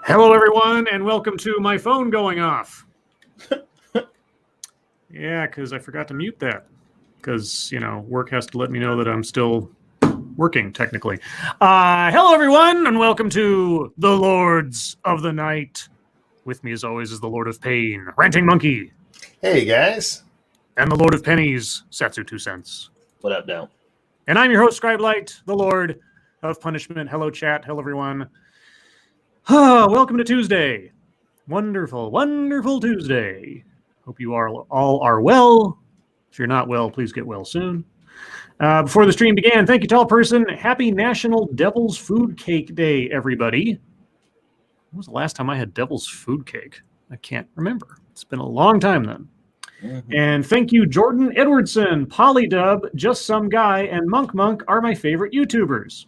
Hello, everyone, and welcome to my phone going off. Yeah, because I forgot to mute that. Because, work has to let me know that I'm still working, technically. Hello, everyone, and welcome to the Lords of the Night. With me, as always, is the Lord of Pain, Ranting Monkey. Hey, guys. And the Lord of Pennies, Satsu 2 cents. What up, now? And I'm your host, Scribe, the Lord of Punishment. Hello, chat. Hello, everyone. Welcome to Tuesday. Wonderful, wonderful Tuesday. Hope you all are well. If you're not well, please get well soon. Before the stream began, thank you, tall person. Happy National Devil's Food Cake Day, everybody. When was the last time I had Devil's Food Cake? I can't remember. It's been a long time then. Mm-hmm. And thank you, Jordan Edwardson, Polydub, Just Some Guy, and Monk are my favorite YouTubers.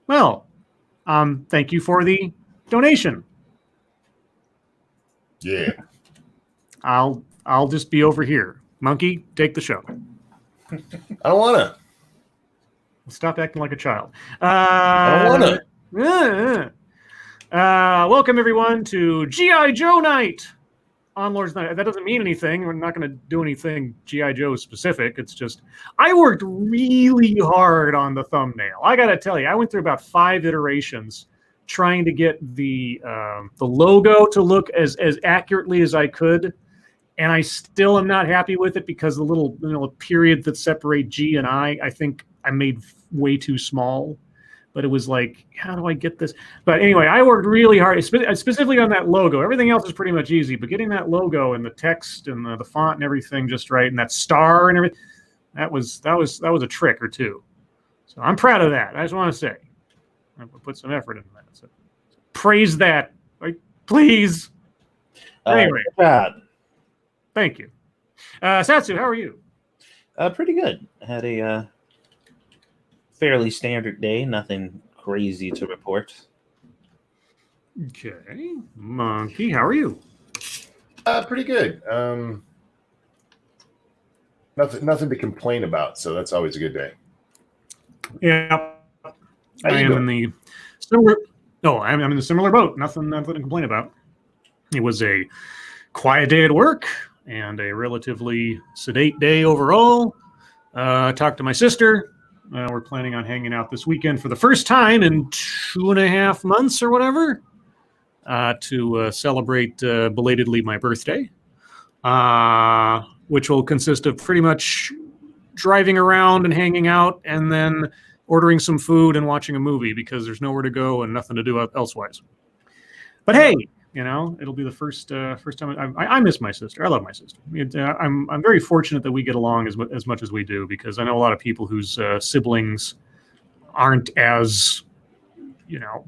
Well, thank you for the donation. Yeah. I'll just be over here. Monkey, take the show. I don't want to. Stop acting like a child. I don't want to. Welcome, everyone, to G.I. Joe Night on Lord's Night. That doesn't mean anything. We're not going to do anything G.I. Joe specific. It's just I worked really hard on the thumbnail. I got to tell you, I went through about 5 iterations trying to get the logo to look as accurately as I could, and I still am not happy with it because the little period that separate G and I think I made way too small. But it was like, how do I get this? But anyway, I worked really hard, specifically on that logo. Everything else is pretty much easy, but getting that logo and the text and the font and everything just right, and that star and everything, that was a trick or two. So I'm proud of that. I just want to say, I put some effort into that. So praise that, please. Anyway, thank you. Satsu, how are you? Pretty good. I had a fairly standard day. Nothing crazy to report. Okay. Monkey, how are you? Pretty good. Nothing to complain about, so that's always a good day. Yeah. I'm in the similar boat. Nothing to complain about. It was a quiet day at work and a relatively sedate day overall. I talked to my sister. We're planning on hanging out this weekend for the first time in 2.5 months or whatever to celebrate belatedly my birthday, which will consist of pretty much driving around and hanging out and then ordering some food and watching a movie because there's nowhere to go and nothing to do elsewise. But hey, it'll be the first time. I miss my sister. I love my sister. I'm very fortunate that we get along as much as we do because I know a lot of people whose siblings aren't as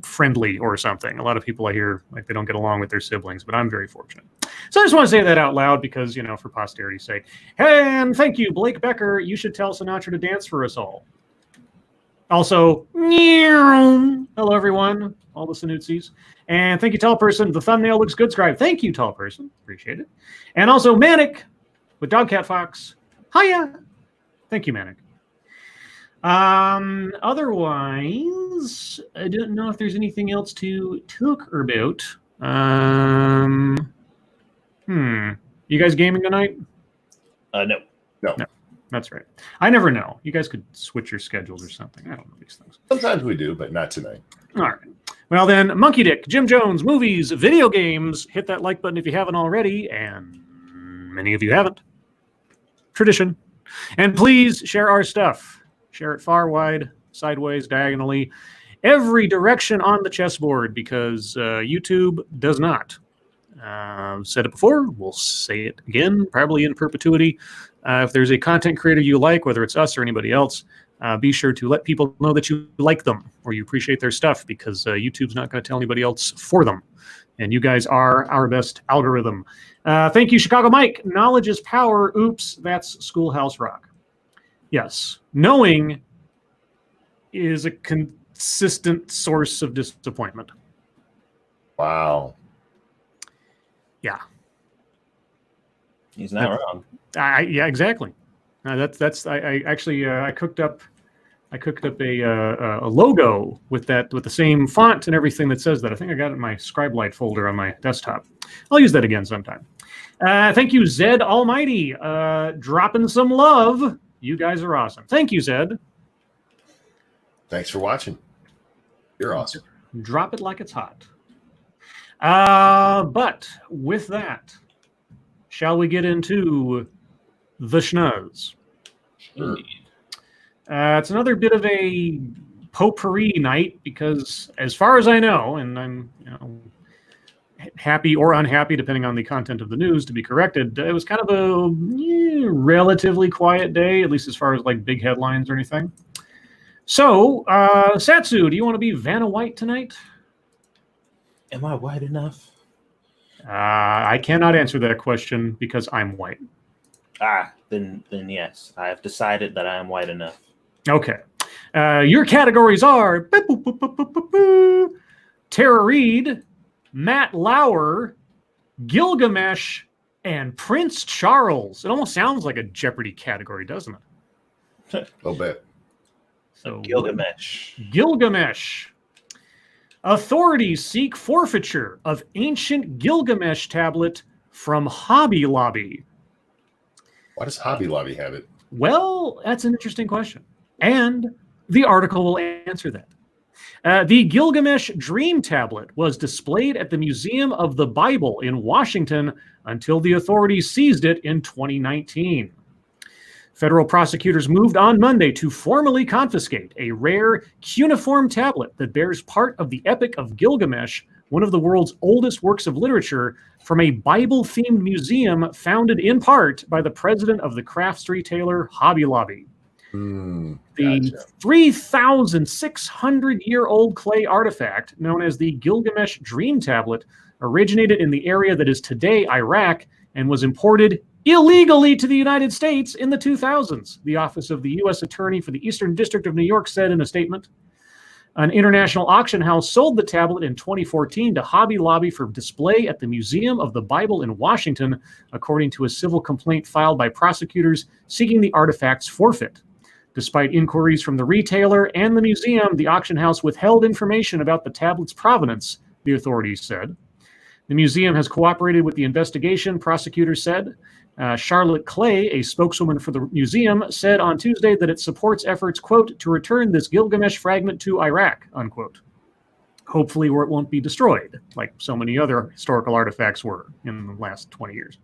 friendly or something. A lot of people I hear like they don't get along with their siblings, but I'm very fortunate. So I just want to say that out loud because for posterity's sake. And thank you, Blake Becker. You should tell Sinatra to dance for us all. Also, hello everyone, all the Sanutsis. And thank you, tall person. The thumbnail looks good, Scribe. Thank you, tall person. Appreciate it. And also Manic with Dogcat Fox. Hiya. Thank you, Manic. Otherwise, I don't know if there's anything else to talk about. You guys gaming tonight? No. That's right. I never know. You guys could switch your schedules or something. I don't know these things. Sometimes we do, but not tonight. All right. Well, then, Monkey Dick, Jim Jones, movies, video games. Hit that like button if you haven't already, and many of you haven't. Tradition. And please share our stuff. Share it far, wide, sideways, diagonally, every direction on the chessboard because YouTube does not. Said it before. We'll say it again, probably in perpetuity. If there's a content creator you like, whether it's us or anybody else, be sure to let people know that you like them or you appreciate their stuff because YouTube's not going to tell anybody else for them. And you guys are our best algorithm. Thank you, Chicago Mike. Knowledge is power. Oops, that's Schoolhouse Rock. Yes, knowing is a consistent source of disappointment. Wow. Yeah. He's not wrong. Yeah, exactly. I cooked up I cooked up a logo with the same font and everything that says that. I think I got it in my Scribe Light folder on my desktop. I'll use that again sometime. Thank you, Zed Almighty, dropping some love. You guys are awesome. Thank you, Zed. Thanks for watching. You're awesome. Drop it like it's hot. But with that, shall we get into the schnuzz? Sure. It's another bit of a potpourri night because, as far as I know, and I'm happy or unhappy depending on the content of the news to be corrected, it was kind of a relatively quiet day, at least as far as like big headlines or anything. So, Satsu, do you want to be Vanna White tonight? Am I white enough? I cannot answer that question because I'm white. Then yes, I have decided that I am white enough. Okay. Your categories are Tara Reid, Matt Lauer, Gilgamesh, and Prince Charles. It almost sounds like a Jeopardy category, doesn't it? A little bit. So Gilgamesh. Gilgamesh. Authorities seek forfeiture of ancient Gilgamesh tablet from Hobby Lobby. Why does Hobby Lobby have it? Well, that's an interesting question. And the article will answer that. The Gilgamesh Dream Tablet was displayed at the Museum of the Bible in Washington until the authorities seized it in 2019. Federal prosecutors moved on Monday to formally confiscate a rare cuneiform tablet that bears part of the Epic of Gilgamesh, one of the world's oldest works of literature, from a Bible-themed museum founded in part by the president of the crafts retailer Hobby Lobby. The 3,600-year-old clay artifact, known as the Gilgamesh Dream Tablet, originated in the area that is today Iraq and was imported illegally to the United States in the 2000s, the Office of the U.S. Attorney for the Eastern District of New York said in a statement. An international auction house sold the tablet in 2014 to Hobby Lobby for display at the Museum of the Bible in Washington, according to a civil complaint filed by prosecutors seeking the artifact's forfeit. Despite inquiries from the retailer and the museum, the auction house withheld information about the tablet's provenance, the authorities said. The museum has cooperated with the investigation, prosecutors said. Charlotte Clay, a spokeswoman for the museum, said on Tuesday that it supports efforts, quote, to return this Gilgamesh fragment to Iraq, unquote. Hopefully where it won't be destroyed, like so many other historical artifacts were in the last 20 years.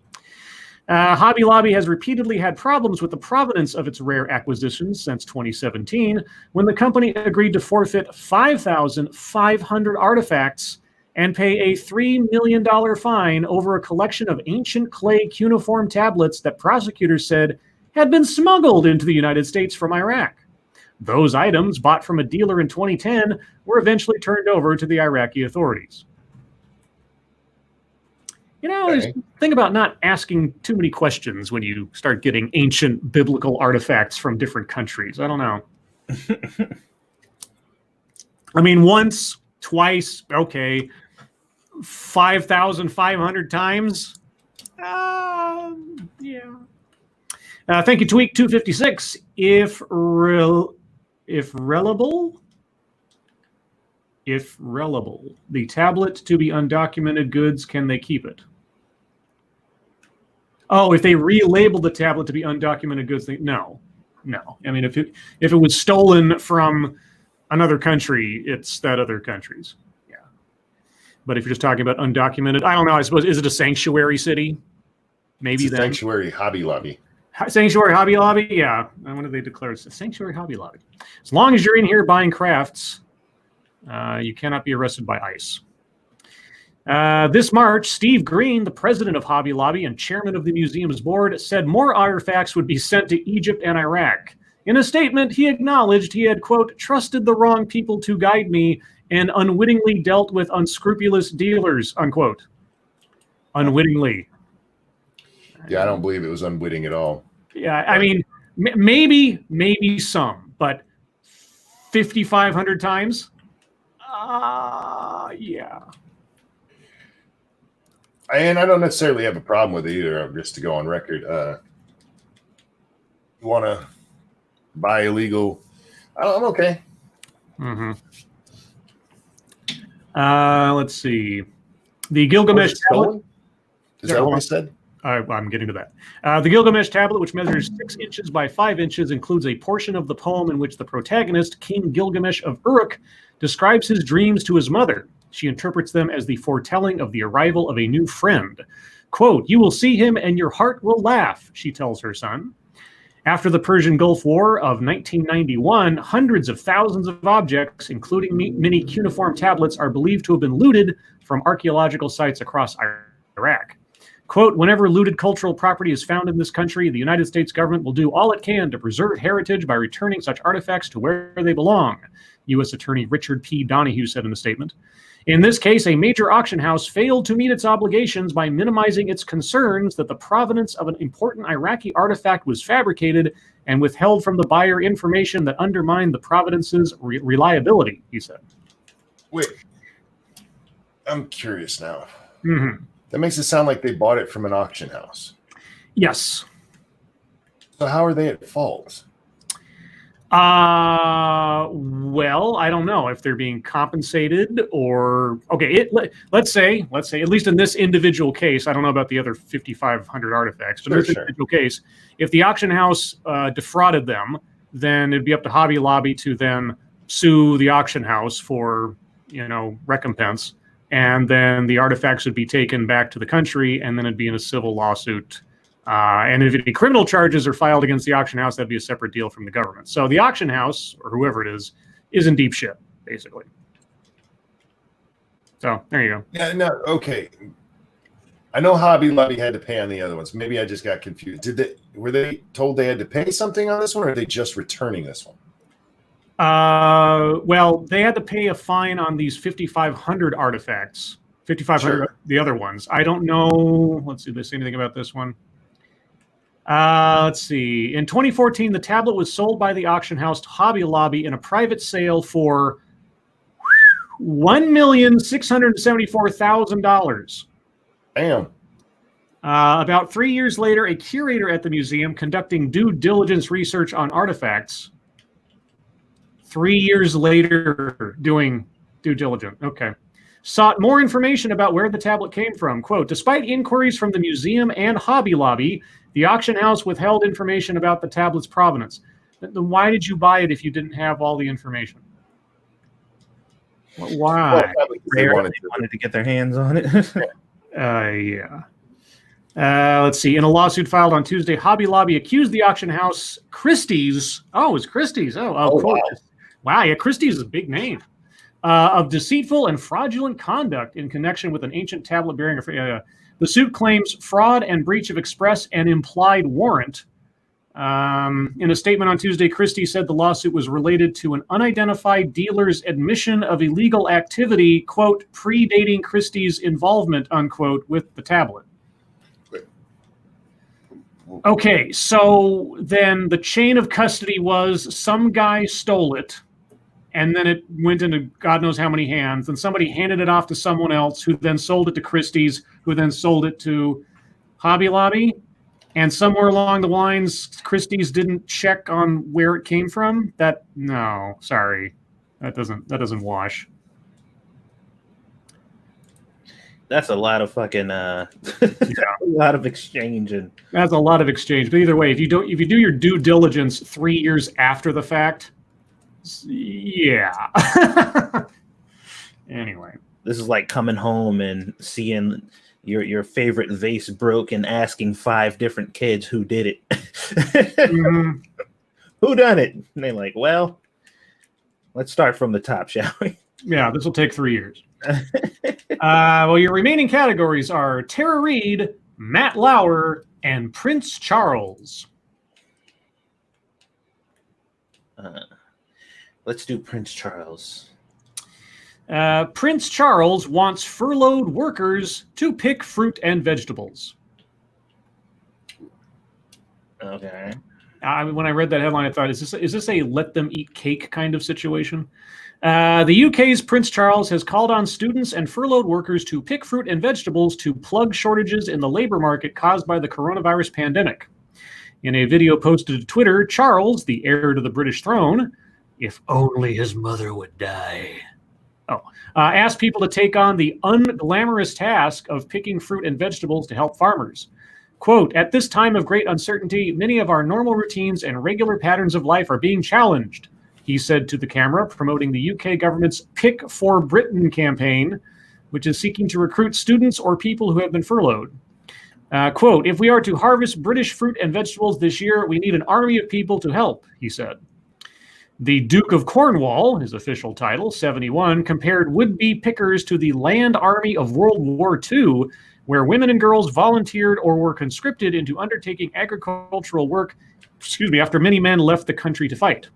Hobby Lobby has repeatedly had problems with the provenance of its rare acquisitions since 2017, when the company agreed to forfeit 5,500 artifacts and pay a $3 million fine over a collection of ancient clay cuneiform tablets that prosecutors said had been smuggled into the United States from Iraq. Those items, bought from a dealer in 2010, were eventually turned over to the Iraqi authorities. You know, there's the thing about not asking too many questions when you start getting ancient biblical artifacts from different countries. I don't know. I mean, once, twice, okay. 5,500 times? Yeah. Thank you, Tweak 256. If reliable, the tablet to be undocumented goods, can they keep it? Oh, if they relabel the tablet to be undocumented goods, no. I mean, if it was stolen from another country, it's that other country's. Yeah. But if you're just talking about undocumented, I don't know. I suppose, is it a sanctuary city? Maybe it's a sanctuary Hobby Lobby. Sanctuary Hobby Lobby, yeah. I wonder if they declare it's a sanctuary Hobby Lobby. As long as you're in here buying crafts, you cannot be arrested by ICE. This March, Steve Green, the president of Hobby Lobby and chairman of the museum's board, said more artifacts would be sent to Egypt and Iraq. In a statement, he acknowledged he had, quote, trusted the wrong people to guide me and unwittingly dealt with unscrupulous dealers, unquote. Unwittingly. Yeah, I don't believe it was unwitting at all. Yeah, I mean, maybe some, but 5,500 times? Yeah. And I don't necessarily have a problem with it either, just to go on record. You want to buy illegal I'm okay. Mm-hmm. Let's see. The Gilgamesh tablet. Is that what I said? I'm getting to that. The Gilgamesh tablet, which measures 6 inches by 5 inches, includes a portion of the poem in which the protagonist, King Gilgamesh of Uruk, describes his dreams to his mother. She interprets them as the foretelling of the arrival of a new friend. Quote, "You will see him and your heart will laugh," she tells her son. After the Persian Gulf War of 1991, hundreds of thousands of objects, including many cuneiform tablets, are believed to have been looted from archaeological sites across Iraq. Quote, "Whenever looted cultural property is found in this country, the United States government will do all it can to preserve heritage by returning such artifacts to where they belong," U.S. Attorney Richard P. Donahue said in a statement. In this case, a major auction house failed to meet its obligations by minimizing its concerns that the provenance of an important Iraqi artifact was fabricated and withheld from the buyer information that undermined the provenance's reliability, he said. Wait, I'm curious now. Mm-hmm. That makes it sound like they bought it from an auction house. Yes. So how are they at fault? Well, I don't know if they're being compensated or okay. Let's say at least in this individual case, I don't know about the other 5,500 artifacts, but in this individual case, if the auction house defrauded them, then it'd be up to Hobby Lobby to then sue the auction house for recompense, and then the artifacts would be taken back to the country, and then it'd be in a civil lawsuit. And if any criminal charges are filed against the auction house, that'd be a separate deal from the government. So the auction house, or whoever it is in deep shit, basically. So there you go. Yeah, no, okay. I know Hobby Lobby had to pay on the other ones. Maybe I just got confused. Were they told they had to pay something on this one, or are they just returning this one? Well, they had to pay a fine on these 5,500 artifacts. 5,500, Sure. The other ones. I don't know. Let's see. Did they say anything about this one? Let's see. In 2014, the tablet was sold by the auction house to Hobby Lobby in a private sale for $1,674,000. Damn. About 3 years later, a curator at the museum conducting due diligence research on artifacts. 3 years later, doing due diligence. Okay. Sought more information about where the tablet came from. Quote, "Despite inquiries from the museum and Hobby Lobby, the auction house withheld information about the tablet's provenance." Then why did you buy it if you didn't have all the information? Why? Well, They wanted to get their hands on it. Yeah. Let's see. In a lawsuit filed on Tuesday, Hobby Lobby accused the auction house Christie's. Oh, it's Christie's. Oh, of course. Wow. Yeah, Christie's is a big name. Of deceitful and fraudulent conduct in connection with an ancient tablet bearing the suit claims fraud and breach of express and implied warrant. In a statement on Tuesday, Christie said the lawsuit was related to an unidentified dealer's admission of illegal activity, quote, predating Christie's involvement, unquote, with the tablet. Okay, so then the chain of custody was some guy stole it, and then it went into God knows how many hands, and somebody handed it off to someone else who then sold it to Christie's, who then sold it to Hobby Lobby, and somewhere along the lines, Christie's didn't check on where it came from. No, sorry. That doesn't wash. That's a lot of fucking a lot of exchange, and that's a lot of exchange. But either way, if you do your due diligence 3 years after the fact, yeah. Anyway, this is like coming home and seeing your favorite vase broke and asking 5 different kids who did it. Mm-hmm. Who done it? And they're like, well, let's start from the top, shall we? Yeah, this will take 3 years. Well, your remaining categories are Tara Reid, Matt Lauer, and Prince Charles. Let's do Prince Charles. Prince Charles wants furloughed workers to pick fruit and vegetables. Okay. When I read that headline, I thought, is this a let them eat cake kind of situation? The UK's Prince Charles has called on students and furloughed workers to pick fruit and vegetables to plug shortages in the labor market caused by the coronavirus pandemic. In a video posted to Twitter, Charles, the heir to the British throne, If only his mother would die. Asked people to take on the unglamorous task of picking fruit and vegetables to help farmers. Quote, at this time of great uncertainty, many of our normal routines and regular patterns of life are being challenged, he said to the camera, promoting the UK government's Pick for Britain campaign, which is seeking to recruit students or people who have been furloughed. Quote, if we are to harvest British fruit and vegetables this year, we need an army of people to help, he said. The Duke of Cornwall, his official title, 71, compared would-be pickers to the land army of World War II, where women and girls volunteered or were conscripted into undertaking agricultural work, after many men left the country to fight.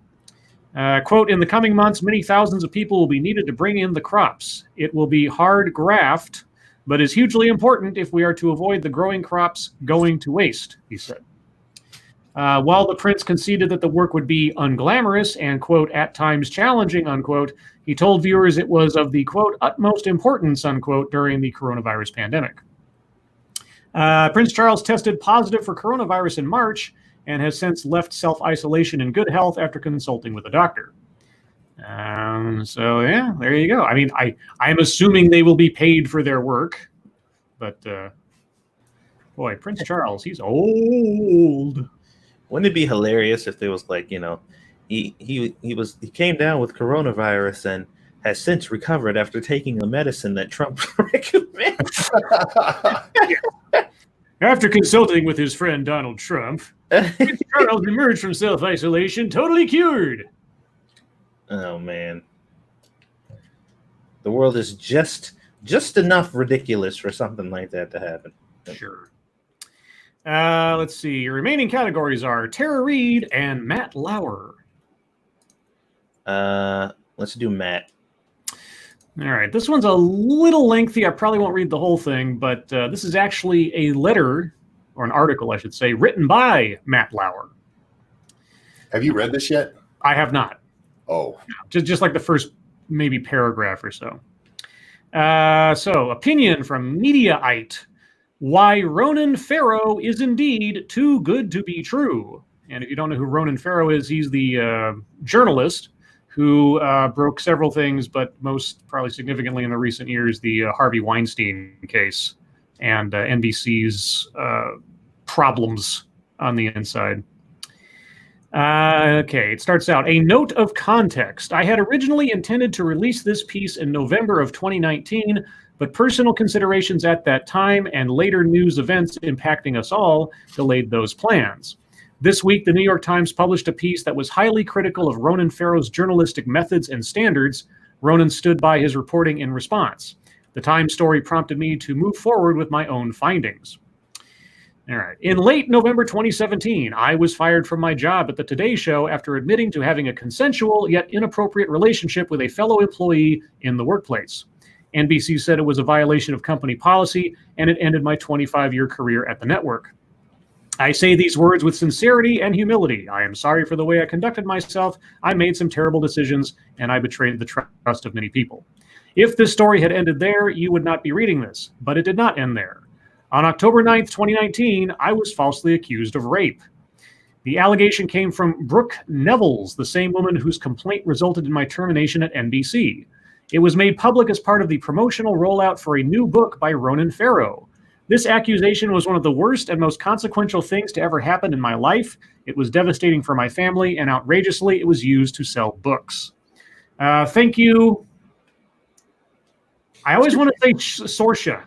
Quote, in the coming months, many thousands of people will be needed to bring in the crops. It will be hard graft, but is hugely important if we are to avoid the growing crops going to waste, he said. While the prince conceded that the work would be unglamorous and, quote, at times challenging, unquote, he told viewers it was of the, quote, utmost importance, unquote, during the coronavirus pandemic. Prince Charles tested positive for coronavirus in March and has since left self-isolation in good health after consulting with a doctor. So, yeah, there you go. I mean, I'm assuming they will be paid for their work, but, boy, Prince Charles, he's old. Wouldn't it be hilarious if there was like, he came down with coronavirus and has since recovered after taking a medicine that Trump recommends. After consulting with his friend Donald Trump, Prince Charles emerged from self-isolation totally cured. Oh man, the world is just enough ridiculous for something like that to happen. Sure. Let's see. Your remaining categories are Tara Reid and Matt Lauer. Let's do Matt. All right. This one's a little lengthy. I probably won't read the whole thing, but this is actually a letter, or an article, I should say, written by Matt Lauer. Have you read this yet? I have not. Oh. Just like the first maybe paragraph or so. So, opinion from Mediaite. Why Ronan Farrow is indeed too good to be true. And if you don't know who Ronan Farrow is, he's the journalist who broke several things, but most probably significantly in the recent years, the Harvey Weinstein case and NBC's problems on the inside. Okay, it starts out. A note of context. I had originally intended to release this piece in November of 2019, but personal considerations at that time and later news events impacting us all delayed those plans. This week, the New York Times published a piece that was highly critical of Ronan Farrow's journalistic methods and standards. Ronan stood by his reporting in response. The Times story prompted me to move forward with my own findings. All right. In late November 2017, I was fired from my job at the Today Show after admitting to having a consensual yet inappropriate relationship with a fellow employee in the workplace. NBC said it was a violation of company policy, and it ended my 25-year career at the network. I say these words with sincerity and humility. I am sorry for the way I conducted myself. I made some terrible decisions, and I betrayed the trust of many people. If this story had ended there, you would not be reading this, but it did not end there. On October 9th, 2019, I was falsely accused of rape. The allegation came from Brooke Nevels, the same woman whose complaint resulted in my termination at NBC. It was made public as part of the promotional rollout for a new book by Ronan Farrow. This accusation was one of the worst and most consequential things to ever happen in my life. It was devastating for my family, and outrageously, it was used to sell books. Thank you. I always want to say Sorsha.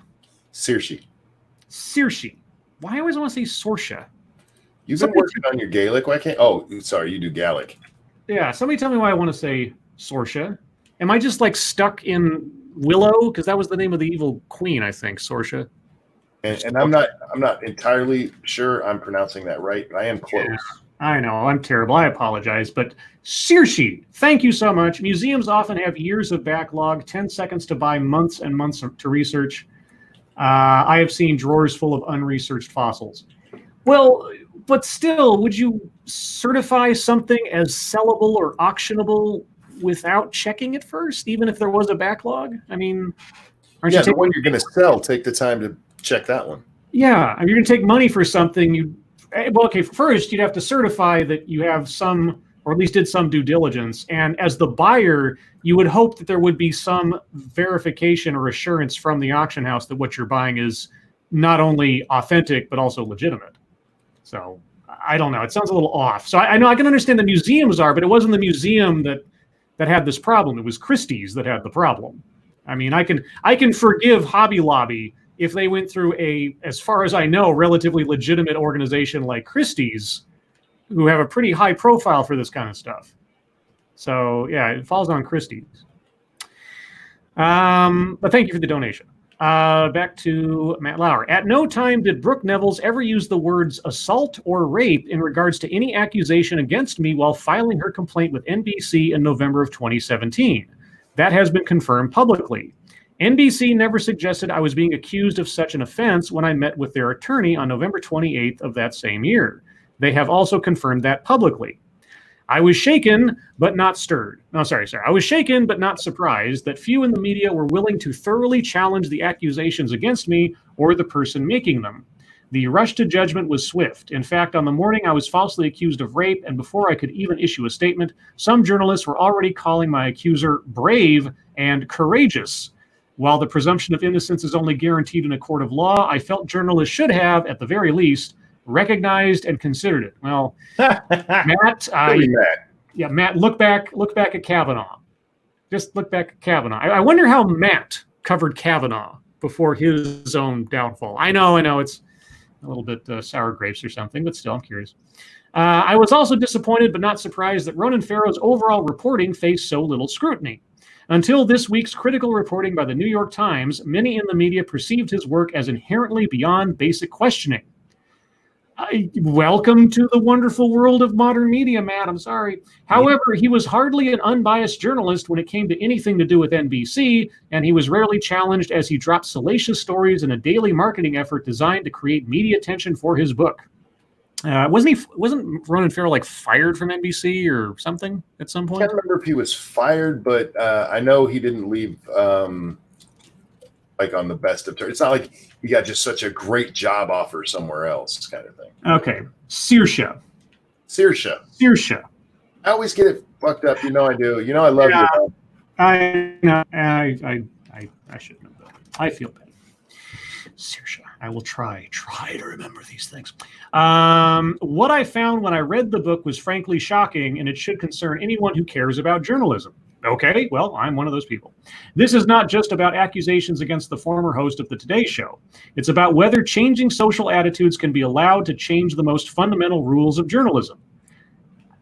Saoirse. Why I always want to say Sorsha? You've been working on your Gaelic. Why can't? Oh, sorry, you do Gaelic. Yeah, somebody tell me why I want to say Sorsha. Am I just like stuck in Willow? Because that was the name of the evil queen, I think, Sorsha. And I'm not entirely sure I'm pronouncing that right, but I am close. Yeah, I know, I'm terrible. I apologize. But Saoirse, thank you so much. Museums often have years of backlog, 10 seconds to buy, months and months to research. I have seen drawers full of unresearched fossils. Well, but still, would you certify something as sellable or auctionable without checking it first, even if there was a backlog? I mean, the one you're going to sell, take the time to check that one. Yeah, you're going to take money for something. First you'd have to certify that you have some or at least did some due diligence. And as the buyer, you would hope that there would be some verification or assurance from the auction house that what you're buying is not only authentic, but also legitimate. So I don't know. It sounds a little off. So I know I can understand the museums are, but it wasn't the museum that had this problem. It was Christie's that had the problem. I mean, I can forgive Hobby Lobby if they went through a, as far as I know, relatively legitimate organization like Christie's, who have a pretty high profile for this kind of stuff. So yeah, it falls on Christie's. But thank you for the donation. Back to Matt Lauer. At no time did Brooke Neville's ever use the words assault or rape in regards to any accusation against me while filing her complaint with NBC in November of 2017. That has been confirmed publicly. NBC never suggested I was being accused of such an offense when I met with their attorney on November 28th of that same year. They have also confirmed that publicly. I was shaken, but not stirred. No, sorry. I was shaken, but not surprised that few in the media were willing to thoroughly challenge the accusations against me or the person making them. The rush to judgment was swift. In fact, on the morning I was falsely accused of rape, and before I could even issue a statement, some journalists were already calling my accuser brave and courageous. While the presumption of innocence is only guaranteed in a court of law, I felt journalists should have, at the very least, recognized and considered it. Well, Matt, Matt, look back at Kavanaugh. Just look back at Kavanaugh. I wonder how Matt covered Kavanaugh before his own downfall. I know it's a little bit sour grapes or something, but still, I'm curious. I was also disappointed but not surprised that Ronan Farrow's overall reporting faced so little scrutiny. Until this week's critical reporting by the New York Times, many in the media perceived his work as inherently beyond basic questioning. Welcome to the wonderful world of modern media, Matt. I'm sorry. However, he was hardly an unbiased journalist when it came to anything to do with NBC, and he was rarely challenged as he dropped salacious stories in a daily marketing effort designed to create media attention for his book. Wasn't Ronan Farrow fired from NBC or something at some point? I can't remember if he was fired, but I know he didn't leave on the best of terms. It's not like he got just such a great job offer somewhere else, kind of thing. Okay, Saoirse. I always get it fucked up. I do. I love you. I know. I should know that. I feel bad. Saoirse. I will try to remember these things. What I found when I read the book was frankly shocking, and it should concern anyone who cares about journalism. Okay, well, I'm one of those people. This is not just about accusations against the former host of the Today Show. It's about whether changing social attitudes can be allowed to change the most fundamental rules of journalism.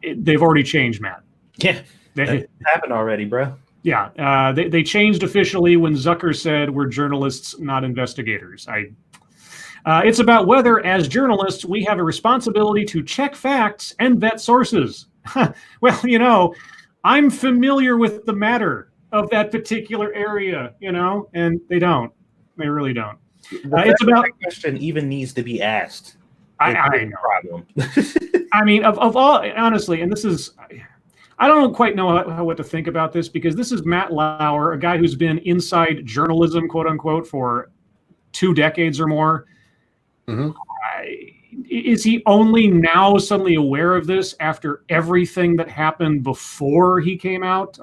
They've already changed, Matt. Yeah, that happened already, bro. Yeah, they changed officially when Zucker said we're journalists, not investigators. It's about whether, as journalists, we have a responsibility to check facts and vet sources. Well, I'm familiar with the matter of that particular area, and they don't. They really don't. It's about that question even needs to be asked. I know. Problem. I mean, of all, honestly, and this is, I don't quite know what to think about this, because this is Matt Lauer, a guy who's been inside journalism, quote unquote, for 2 decades or more. Mm-hmm. Is he only now suddenly aware of this after everything that happened before he came out,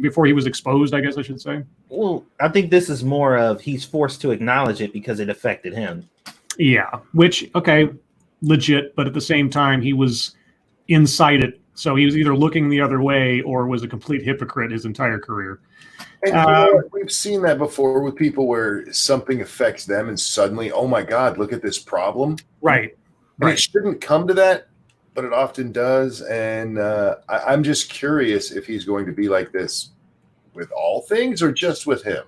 before he was exposed, I guess I should say? Well, I think this is more of he's forced to acknowledge it because it affected him. Yeah, which, okay, legit, but at the same time, he was inside it. So he was either looking the other way or was a complete hypocrite his entire career. And we've seen that before with people where something affects them and suddenly, oh my God, look at this problem. Right. And it shouldn't come to that, but it often does. And I'm just curious if he's going to be like this with all things or just with him.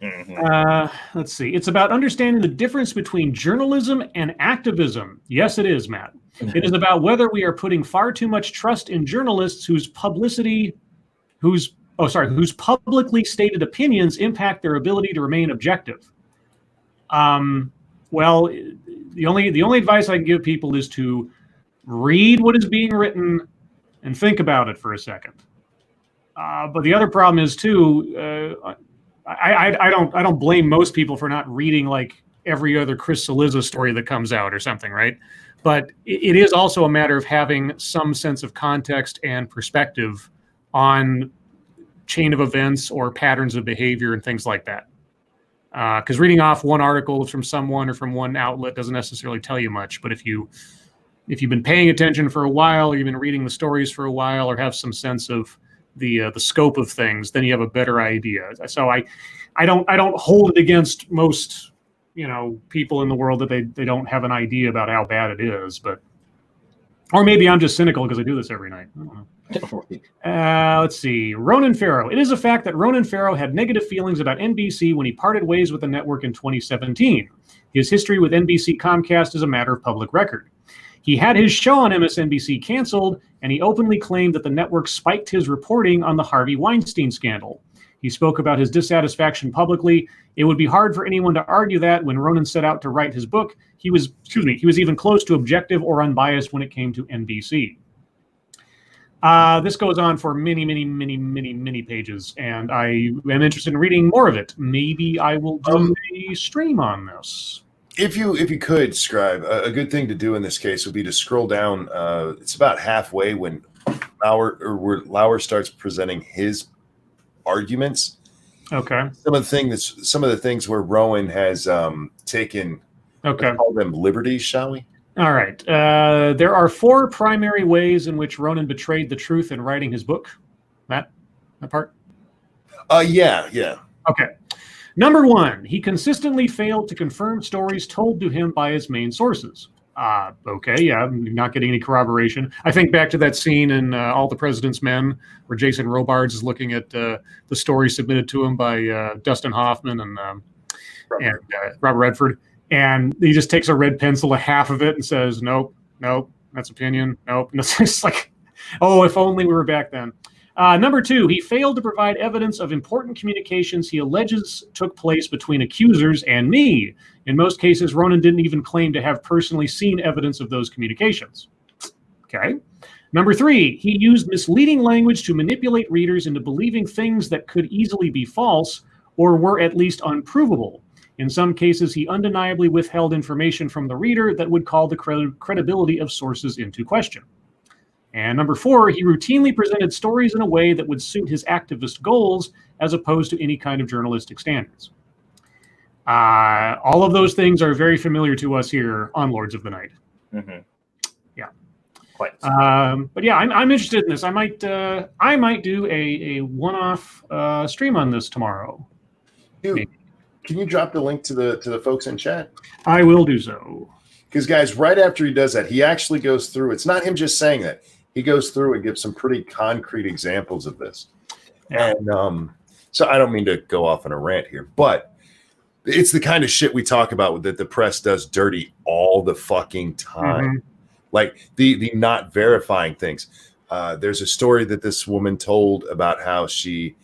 Mm-hmm. Let's see. It's about understanding the difference between journalism and activism. Yes, it is, Matt. It is about whether we are putting far too much trust in journalists whose publicly stated opinions impact their ability to remain objective. Well, the only advice I can give people is to read what is being written and think about it for a second. But the other problem is too, I don't blame most people for not reading like every other Chris Cillizza story that comes out or something, right? But it is also a matter of having some sense of context and perspective on chain of events or patterns of behavior and things like that. Because reading off one article from someone or from one outlet doesn't necessarily tell you much. But if you've been paying attention for a while, or you've been reading the stories for a while, or have some sense of the scope of things, then you have a better idea. So I don't hold it against most people in the world that they don't have an idea about how bad it is, or maybe I'm just cynical because I do this every night. I don't know. Let's see. Ronan Farrow. It is a fact that Ronan Farrow had negative feelings about NBC when he parted ways with the network in 2017. His history with NBC Comcast is a matter of public record. He had his show on MSNBC canceled, and he openly claimed that the network spiked his reporting on the Harvey Weinstein scandal. He spoke about his dissatisfaction publicly. It would be hard for anyone to argue that when Ronan set out to write his book, he was even close to objective or unbiased when it came to NBC. This goes on for many, many, many, many, many pages, and I am interested in reading more of it. Maybe I will do a stream on this. If you could, Scribe, a good thing to do in this case would be to scroll down. It's about halfway when Lauer starts presenting his arguments. Okay. Some of the things where Rowan has taken. Okay. Let's call them liberties, shall we? All right. There are 4 primary ways in which Ronan betrayed the truth in writing his book. That part? Yeah. Okay. Number 1, he consistently failed to confirm stories told to him by his main sources. Okay, yeah, I'm not getting any corroboration. I think back to that scene in All the President's Men where Jason Robards is looking at the story submitted to him by Dustin Hoffman and Robert Redford. And he just takes a red pencil to half of it and says, nope, that's opinion, nope. And it's just like, oh, if only we were back then. Number 2, he failed to provide evidence of important communications he alleges took place between accusers and me. In most cases, Ronan didn't even claim to have personally seen evidence of those communications. Okay. Number 3, he used misleading language to manipulate readers into believing things that could easily be false or were at least unprovable. In some cases, he undeniably withheld information from the reader that would call the credibility of sources into question. And number 4, he routinely presented stories in a way that would suit his activist goals as opposed to any kind of journalistic standards. All of those things are very familiar to us here on Lords of the Night. Mm-hmm. Yeah. Quite. But yeah, I'm interested in this. I might do a one-off stream on this tomorrow. Dude, can you drop the link to the folks in chat? I will do so. Because guys, right after he does that, he actually goes through. It's not him just saying that. He goes through and gives some pretty concrete examples of this. Yeah. And so I don't mean to go off on a rant here, but it's the kind of shit we talk about that the press does dirty all the fucking time. Mm-hmm. Like the not verifying things. There's a story that this woman told about how she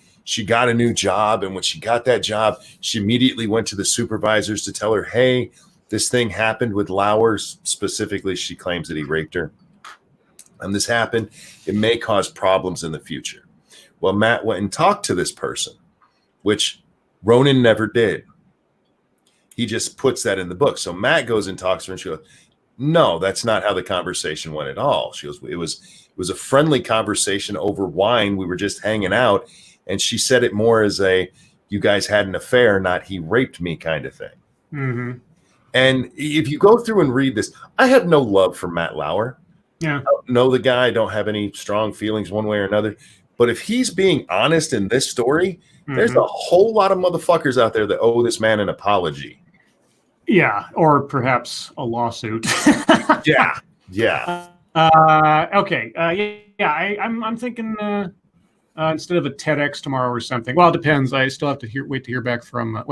got a new job, and when she got that job, she immediately went to the supervisors to tell her, hey, this thing happened with Lauer. Specifically, she claims that he raped her. And this happened. It may cause problems in the future. Well, Matt went and talked to this person, which Ronan never did. He just puts that in the book. So Matt goes and talks to her, and she goes, no, that's not how the conversation went at all. She goes, it was a friendly conversation over wine. We were just hanging out. And she said it more as a, you guys had an affair, not he raped me kind of thing. Mm-hmm. And if you go through and read this, I have no love for Matt Lauer. Yeah. I don't know the guy. I don't have any strong feelings one way or another. But if he's being honest in this story, there's a whole lot of motherfuckers out there that owe this man an apology. Yeah, or perhaps a lawsuit. Yeah. Okay. I'm thinking instead of a TEDx tomorrow or something. Well, it depends. I still have to wait to hear back from.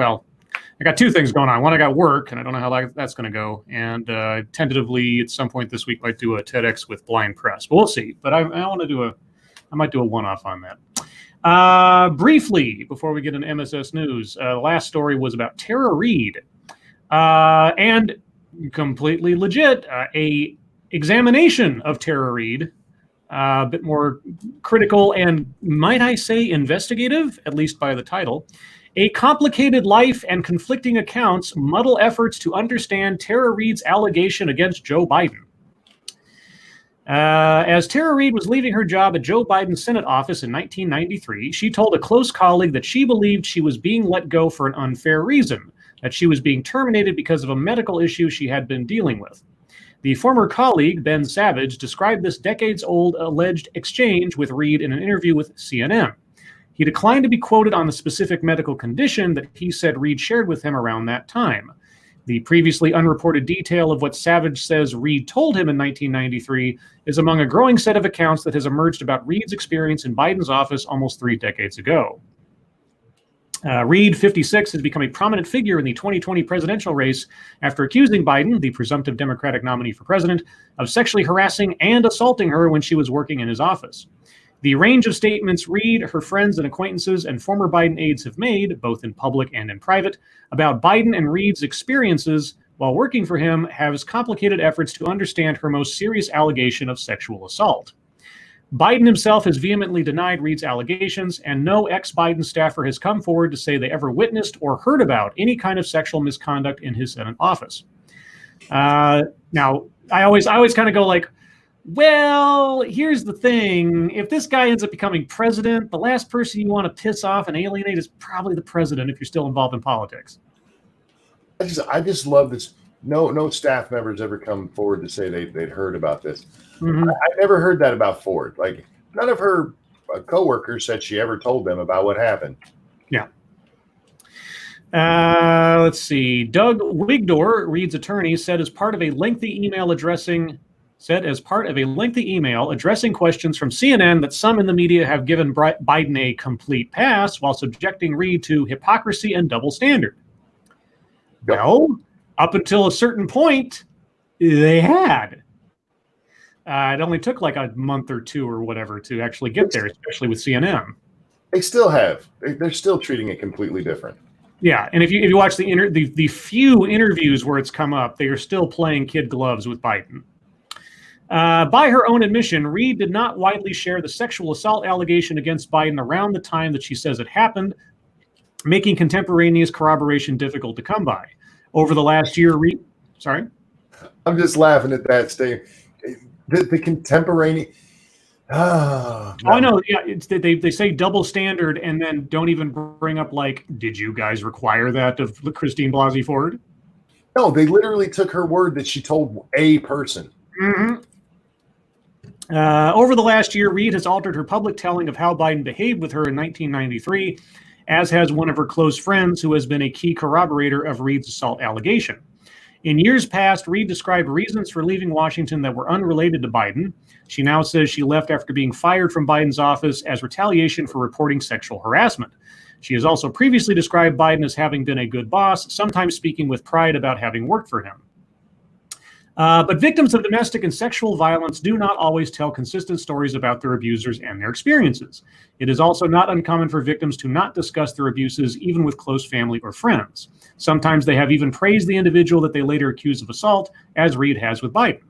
I got 2 things going on. One, I got work, and I don't know how that's going to go. And tentatively, at some point this week, might do a TEDx with blind press. But we'll see. But I want to I might do a one-off on that. Briefly, before we get into MSS news, the last story was about Tara Reid, and completely legit, a examination of Tara Reid, a bit more critical and, might I say, investigative, at least by the title. A complicated life and conflicting accounts muddle efforts to understand Tara Reid's allegation against Joe Biden. As Tara Reid was leaving her job at Joe Biden's Senate office in 1993, she told a close colleague that she believed she was being let go for an unfair reason, that she was being terminated because of a medical issue she had been dealing with. The former colleague, Ben Savage, described this decades-old alleged exchange with Reid in an interview with CNN. He declined to be quoted on the specific medical condition that he said Reid shared with him around that time. The previously unreported detail of what Savage says Reid told him in 1993 is among a growing set of accounts that has emerged about Reid's experience in Biden's office almost 3 decades ago. Reid, 56, has become a prominent figure in the 2020 presidential race after accusing Biden, the presumptive Democratic nominee for president, of sexually harassing and assaulting her when she was working in his office. The range of statements Reid, her friends and acquaintances, and former Biden aides have made, both in public and in private, about Biden and Reid's experiences while working for him has complicated efforts to understand her most serious allegation of sexual assault. Biden himself has vehemently denied Reid's allegations, and no ex-Biden staffer has come forward to say they ever witnessed or heard about any kind of sexual misconduct in his Senate office. Now, I always kind of go like, well, here's the thing. If this guy ends up becoming president, the last person you want to piss off and alienate is probably the president if you're still involved in politics. I just love this. No staff members ever come forward to say they'd heard about this. Mm-hmm. I never heard that about Ford. Like, none of her coworkers said she ever told them about what happened. Yeah. Let's see. Doug Wigdor, Reid's attorney, said as part of a lengthy email addressing questions from CNN that some in the media have given Biden a complete pass while subjecting Reid to hypocrisy and double standard. Yep. Well, up until a certain point, they had. It only took like a month or two or whatever to actually get there, especially with CNN. They still have. They're still treating it completely different. Yeah, and if you watch the few interviews where it's come up, they are still playing kid gloves with Biden. By her own admission, Reid did not widely share the sexual assault allegation against Biden around the time that she says it happened, making contemporaneous corroboration difficult to come by. Over the last year, sorry? I'm just laughing at that statement. The contemporaneous. Oh, no. I know. Yeah, they say double standard and then don't even bring up, like, did you guys require that of Christine Blasey Ford? No, they literally took her word that she told a person. Mm-hmm. Over the last year, Reid has altered her public telling of how Biden behaved with her in 1993, as has one of her close friends who has been a key corroborator of Reid's assault allegation. In years past, Reid described reasons for leaving Washington that were unrelated to Biden. She now says she left after being fired from Biden's office as retaliation for reporting sexual harassment. She has also previously described Biden as having been a good boss, sometimes speaking with pride about having worked for him. But victims of domestic and sexual violence do not always tell consistent stories about their abusers and their experiences. It is also not uncommon for victims to not discuss their abuses, even with close family or friends. Sometimes they have even praised the individual that they later accuse of assault, as Reid has with Biden.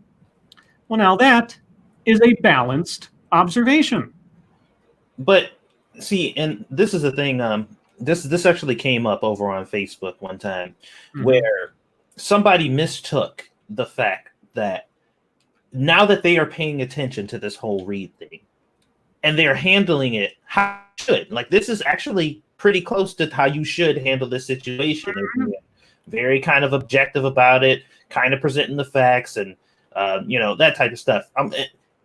Well, now that is a balanced observation. But see, and this is the thing. This actually came up over on Facebook one time, where somebody mistook the fact that now that they are paying attention to this whole Reid thing and they're handling it how you should, like, this is actually pretty close to how you should handle this situation. Very kind of objective about it, kind of presenting the facts and that type of stuff.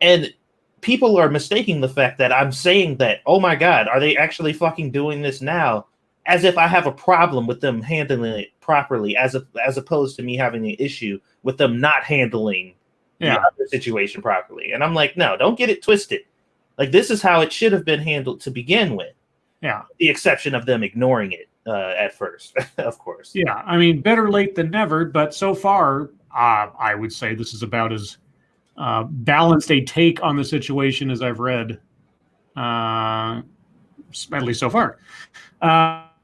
And people are mistaking the fact that I'm saying that, oh my God, are they actually fucking doing this now? As if I have a problem with them handling it properly, as opposed to me having an issue with them not handling the other situation properly. And I'm like, no, don't get it twisted. Like, this is how it should have been handled to begin with. Yeah. The exception of them ignoring it at first, of course. Yeah, I mean, better late than never, but so far, I would say this is about as balanced a take on the situation as I've read, at least so far.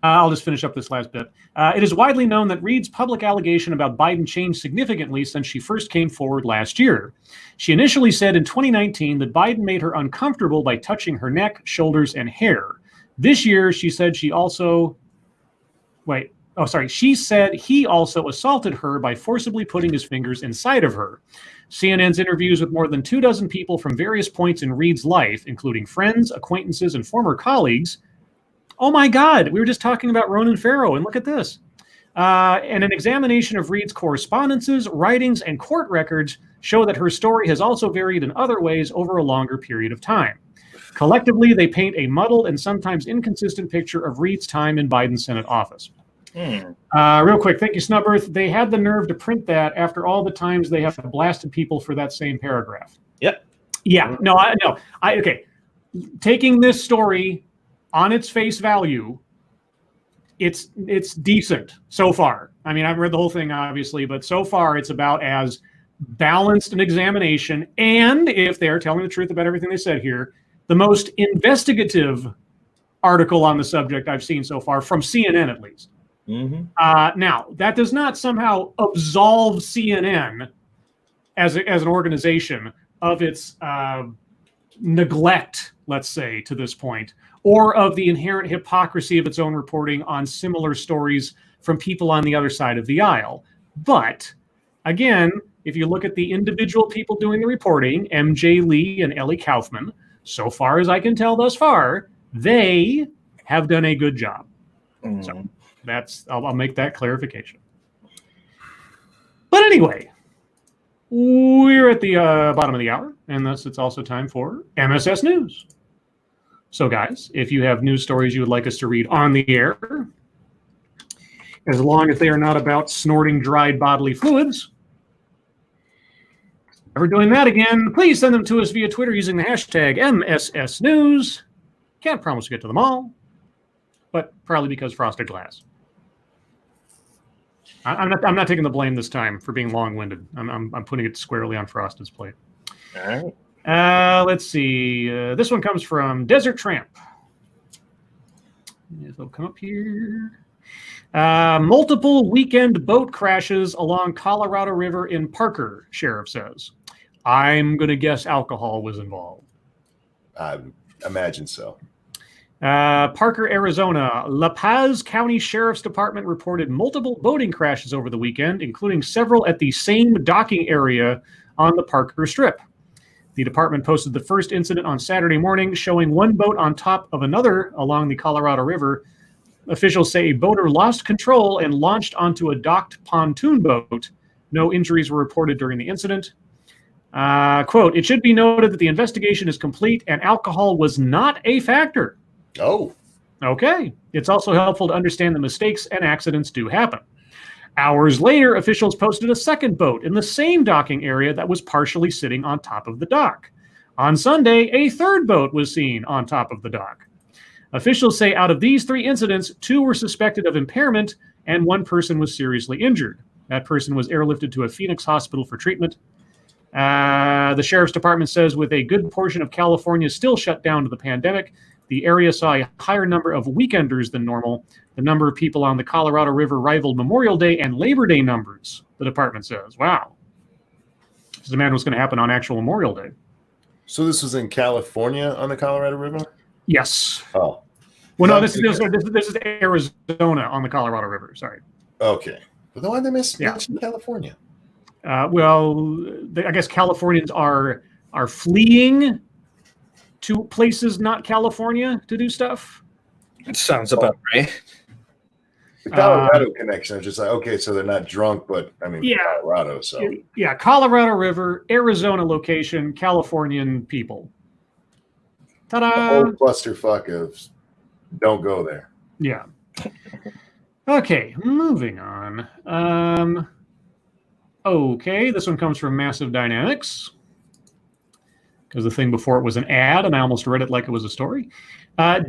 I'll just finish up this last bit. It is widely known that Reid's public allegation about Biden changed significantly since she first came forward last year. She initially said in 2019 that Biden made her uncomfortable by touching her neck, shoulders, and hair. This year, she said she also... Wait. She said he also assaulted her by forcibly putting his fingers inside of her. CNN's interviews with more than 24 people from various points in Reed's life, including friends, acquaintances, and former colleagues. Oh my God, we were just talking about Ronan Farrow, and look at this. And an examination of Reed's correspondences, writings, and court records show that her story has also varied in other ways over a longer period of time. Collectively, they paint a muddled and sometimes inconsistent picture of Reed's time in Biden's Senate office. Real quick, thank you, Snubbirth. They had the nerve to print that after all the times they have blasted people for that same paragraph. Yep. Yeah. No. Okay. Taking this story on its face value, it's decent so far. I mean, I've read the whole thing, obviously, but so far it's about as balanced an examination, and if they're telling the truth about everything they said here, the most investigative article on the subject I've seen so far, from CNN at least. Now, that does not somehow absolve CNN as an organization of its neglect, let's say, to this point, or of the inherent hypocrisy of its own reporting on similar stories from people on the other side of the aisle. But, again, if you look at the individual people doing the reporting, MJ Lee and Ellie Kaufman, so far as I can tell thus far, they have done a good job. So I'll make that clarification. But anyway, we're at the bottom of the hour, and thus it's also time for MSS News. So guys, if you have news stories you would like us to read on the air, as long as they are not about snorting dried bodily fluids, if we're doing that again, please send them to us via Twitter using the hashtag MSS News. Can't promise to get to them all, but probably because frosted glass. I'm not taking the blame this time for being long-winded. I'm putting it squarely on Frosted's plate. All right. Let's see. This one comes from Desert Tramp. It'll come up here. Multiple weekend boat crashes along Colorado River in Parker, sheriff says. I'm going to guess alcohol was involved. I imagine so. Parker, Arizona. La Paz County Sheriff's Department reported multiple boating crashes over the weekend, including several at the same docking area on the Parker Strip. The department posted the first incident on Saturday morning, showing one boat on top of another along the Colorado River. Officials say a boater lost control and launched onto a docked pontoon boat. No injuries were reported during the incident. Quote, it should be noted that the investigation is complete and alcohol was not a factor. Oh. Okay. It's also helpful to understand that mistakes and accidents do happen. Hours later, officials posted a second boat in the same docking area that was partially sitting on top of the dock. On Sunday, a third boat was seen on top of the dock. Officials say out of these three incidents, 2 were suspected of impairment and 1 person was seriously injured. That person was airlifted to a Phoenix hospital for treatment. The sheriff's department says with a good portion of California still shut down to the pandemic, the area saw a higher number of weekenders than normal. The number of people on the Colorado River rivaled Memorial Day and Labor Day numbers, the department says. Wow. This imagine what's going to happen on actual Memorial Day. So this was in California on the Colorado River? Yes. Oh. Well, no, this is Arizona on the Colorado River. Sorry. Okay. But why did they mention California? I guess Californians are fleeing to places not California to do stuff. It sounds about right. The Colorado connection. I'm just like, okay, so they're not drunk, but I mean, yeah, Colorado. So yeah, Colorado River, Arizona location, Californian people. Ta-da! The whole clusterfuck of don't go there. Yeah. Okay, moving on. Okay, this one comes from Massive Dynamics, because the thing before it was an ad, and I almost read it like it was a story.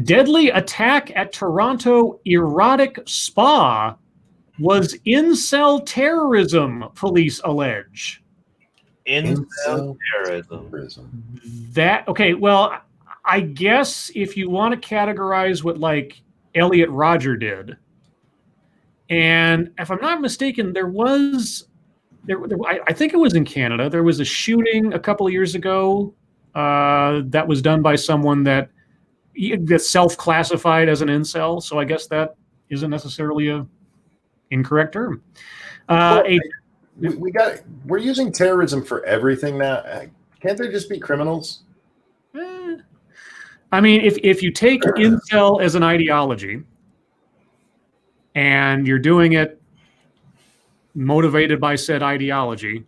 Deadly attack at Toronto erotic spa was incel terrorism, police allege. Incel terrorism. Okay, well, I guess if you want to categorize what, like, Elliot Rodger did, and if I'm not mistaken, I think it was in Canada. There was a shooting a couple of years ago that was done by someone that self-classified as an incel. So I guess that isn't necessarily a Incorrect term. Well, we're using terrorism for everything now. Can't they just be criminals? I mean, if you take incel as an ideology and you're doing it motivated by said ideology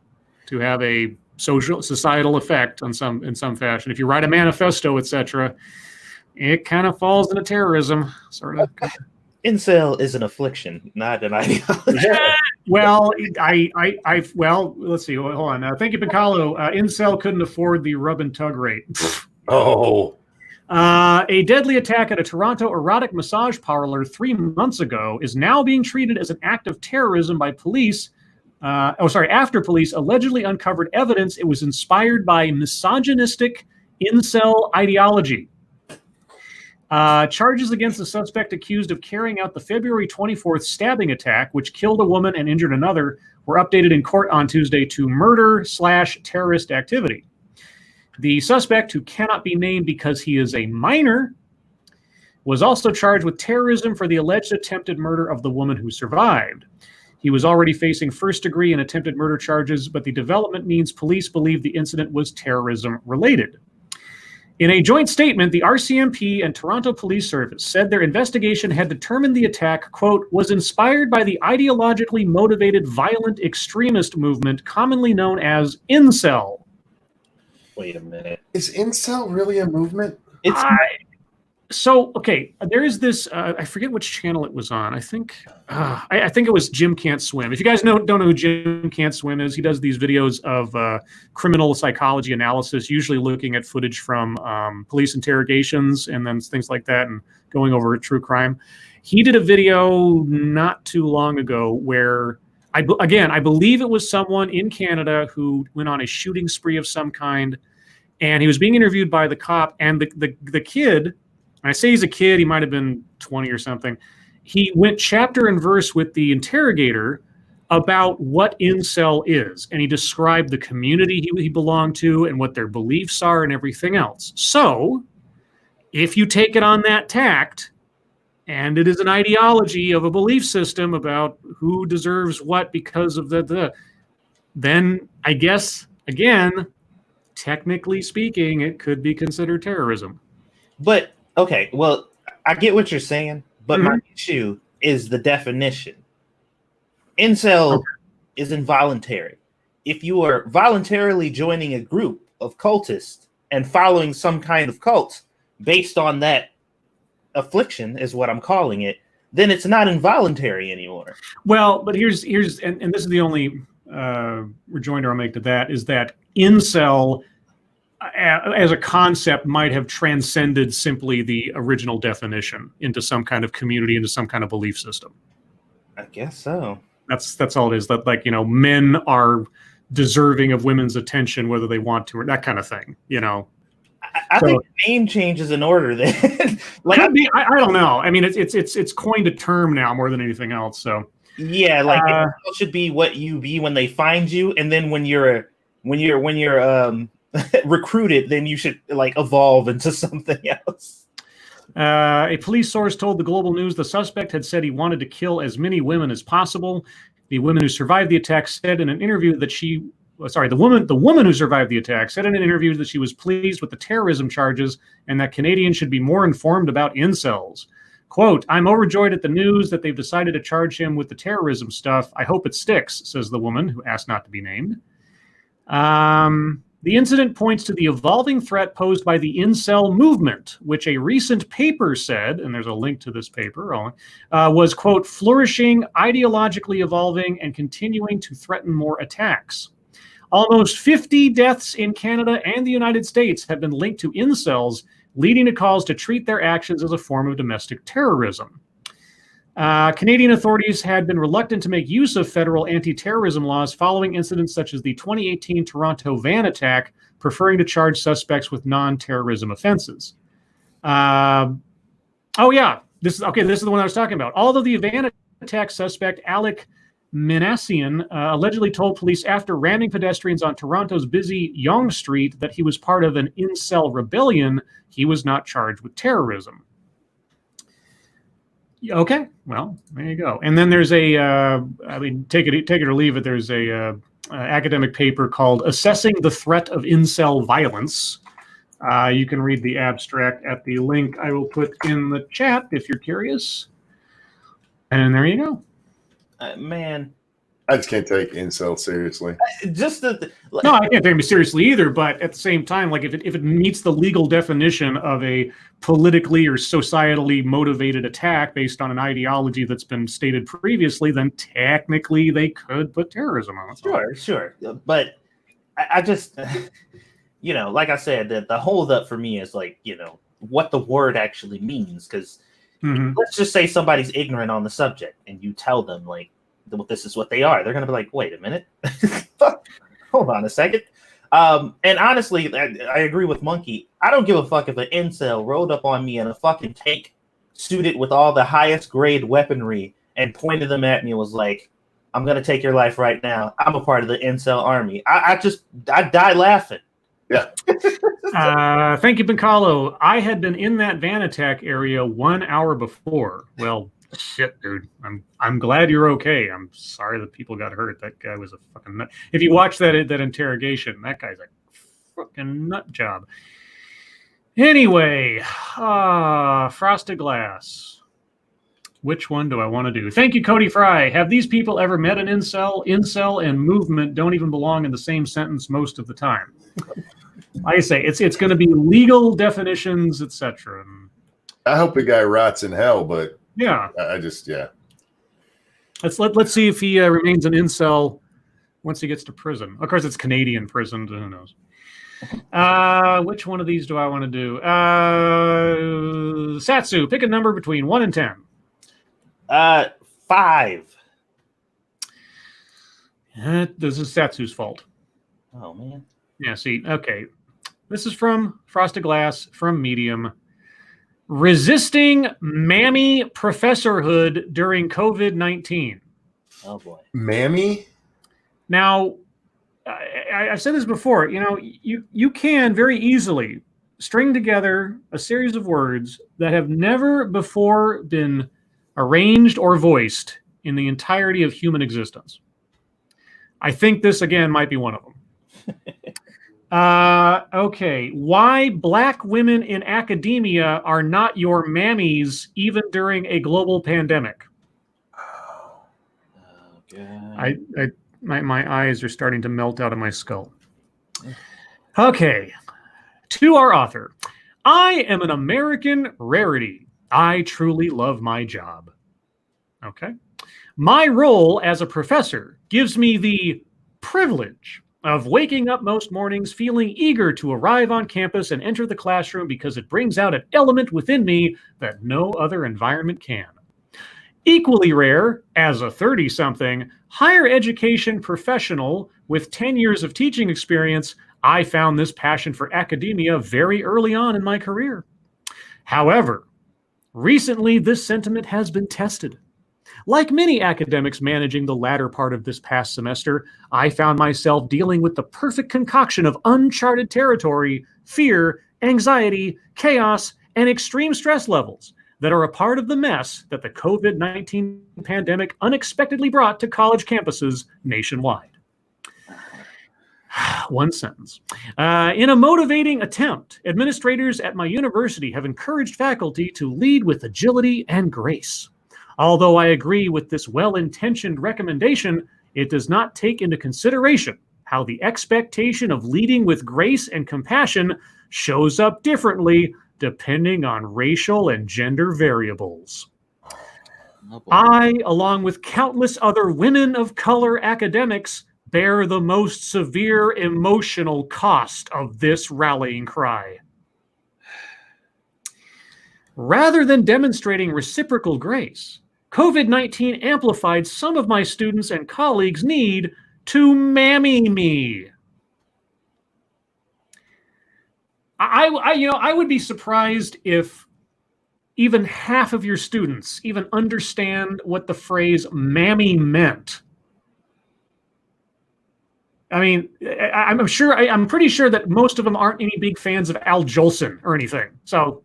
to have a societal effect in some fashion, if you write a manifesto, etc., it kind of falls into terrorism, sort of. Incel is an affliction, not an ideology. Well, well, let's see. Hold on. Thank you, Piccolo. Incel couldn't afford the rub and tug rate. Oh. A deadly attack at a Toronto erotic massage parlor 3 months ago is now being treated as an act of terrorism by police. After police allegedly uncovered evidence it was inspired by misogynistic incel ideology. Charges against the suspect accused of carrying out the February 24th stabbing attack, which killed a woman and injured another, were updated in court on Tuesday to murder/terrorist activity. The suspect, who cannot be named because he is a minor, was also charged with terrorism for the alleged attempted murder of the woman who survived. He was already facing first-degree and attempted murder charges, but the development means police believe the incident was terrorism-related. In a joint statement, the RCMP and Toronto Police Service said their investigation had determined the attack, quote, was inspired by the ideologically motivated violent extremist movement commonly known as incel. Wait a minute. Is incel really a movement? There is this. I forget which channel it was on. I think it was Jim Can't Swim. If you guys don't know who Jim Can't Swim is, he does these videos of criminal psychology analysis, usually looking at footage from police interrogations and then things like that, and going over true crime. He did a video not too long ago where I believe it was someone in Canada who went on a shooting spree of some kind, and he was being interviewed by the cop, and the kid. I say he's a kid, he might have been 20 or something. He went chapter and verse with the interrogator about what incel is, and he described the community he belonged to and what their beliefs are and everything else. So, if you take it on that tact, and it is an ideology of a belief system about who deserves what because of then I guess, again, technically speaking, it could be considered terrorism. But okay, well, I get what you're saying, but my issue is the definition. Incel is involuntary. If you are voluntarily joining a group of cultists and following some kind of cult based on that affliction, is what I'm calling it, then it's not involuntary anymore. Well, but here's and this is the only rejoinder I'll make to that, is that incel as a concept might have transcended simply the original definition into some kind of community, into some kind of belief system. I guess so. That's all it is. That, like, men are deserving of women's attention whether they want to, or that kind of thing. I think name change is in order then. I don't know. I mean, it's coined a term now more than anything else. So yeah, it should be what you be when they find you, and then when you're recruited, then you should evolve into something else. A police source told the Global News the suspect had said he wanted to kill as many women as possible. The women who survived the attack said in an interview that the woman who survived the attack said in an interview that she was pleased with the terrorism charges and that Canadians should be more informed about incels. Quote, I'm overjoyed at the news that they've decided to charge him with the terrorism stuff. I hope it sticks, says the woman who asked not to be named. The incident points to the evolving threat posed by the incel movement, which a recent paper said, and there's a link to this paper, was, quote, flourishing, ideologically evolving, and continuing to threaten more attacks. Almost 50 deaths in Canada and the United States have been linked to incels, leading to calls to treat their actions as a form of domestic terrorism. Canadian authorities had been reluctant to make use of federal anti-terrorism laws following incidents such as the 2018 Toronto van attack, preferring to charge suspects with non-terrorism offenses. This is the one I was talking about. Although the van attack suspect, Alec Minassian, allegedly told police after ramming pedestrians on Toronto's busy Yonge Street that he was part of an incel rebellion, he was not charged with terrorism. Okay, well, there you go. And then there's a, I mean, take it or leave it. There's a academic paper called "Assessing the Threat of Incel Violence." You can read the abstract at the link I will put in the chat if you're curious. And there you go. Man, I just can't take incel seriously. just No, I can't take him seriously either. But at the same time, like if it meets the legal definition of a politically or societally motivated attack based on an ideology that's been stated previously, then technically they could put terrorism on it. Sure. But I just, like I said, the holdup for me is like, what the word actually means. Because let's just say somebody's ignorant on the subject and you tell them, like, this is what they are. They're going to be like, wait a minute. Hold on a second. And honestly, I agree with Monkey. I don't give a fuck if an incel rolled up on me in a fucking tank suited with all the highest grade weaponry and pointed them at me and was like, I'm going to take your life right now. I'm a part of the incel army. I die laughing. Yeah. Thank you, Pincalo. I had been in that van attack area 1 hour before. Well, shit, dude. I'm glad you're okay. I'm sorry that people got hurt. That guy was a fucking nut. If you watch that interrogation, that guy's a fucking nut job. Anyway, Frosted Glass. Which one do I want to do? Thank you, Cody Fry. Have these people ever met an incel? Incel and movement don't even belong in the same sentence most of the time. Like I say, it's going to be legal definitions, etc. I hope the guy rots in hell, but yeah, Let's see if he remains an incel once he gets to prison. Of course, it's Canadian prison. Who knows? Which one of these do I want to do? Satsu, pick a number between 1 and 10. 5. This is Satsu's fault. Oh man. Yeah. See. Okay. This is from Frosted Glass from Medium. Resisting mammy professorhood during COVID-19. Oh boy. Mammy? Now, I've said this before. You can very easily string together a series of words that have never before been arranged or voiced in the entirety of human existence. I think this, again, might be one of them. Okay. Why black women in academia are not your mammies even during a global pandemic. Oh God. My eyes are starting to melt out of my skull. Okay. To our author. I am an American rarity. I truly love my job. Okay. My role as a professor gives me the privilege of waking up most mornings feeling eager to arrive on campus and enter the classroom because it brings out an element within me that no other environment can. Equally rare, as a 30-something, higher education professional with 10 years of teaching experience, I found this passion for academia very early on in my career. However, recently this sentiment has been tested. Like many academics managing the latter part of this past semester, I found myself dealing with the perfect concoction of uncharted territory, fear, anxiety, chaos, and extreme stress levels that are a part of the mess that the COVID-19 pandemic unexpectedly brought to college campuses nationwide. One sentence. In a motivating attempt, administrators at my university have encouraged faculty to lead with agility and grace. Although I agree with this well-intentioned recommendation, it does not take into consideration how the expectation of leading with grace and compassion shows up differently depending on racial and gender variables. I, along with countless other women of color academics, bear the most severe emotional cost of this rallying cry. Rather than demonstrating reciprocal grace, COVID-19 amplified some of my students and colleagues' need to mammy me. I would be surprised if even half of your students even understand what the phrase mammy meant. I mean, I'm pretty sure that most of them aren't any big fans of Al Jolson or anything. So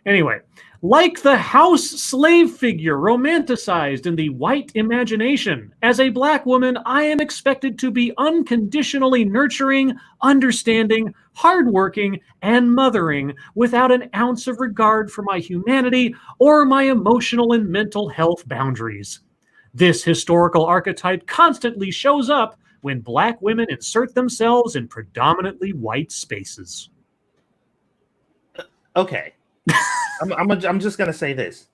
anyway, Like the house slave figure romanticized in the white imagination, as a black woman, I am expected to be unconditionally nurturing, understanding, hardworking, and mothering without an ounce of regard for my humanity or my emotional and mental health boundaries. This historical archetype constantly shows up when black women insert themselves in predominantly white spaces. Okay. I'm just gonna say this.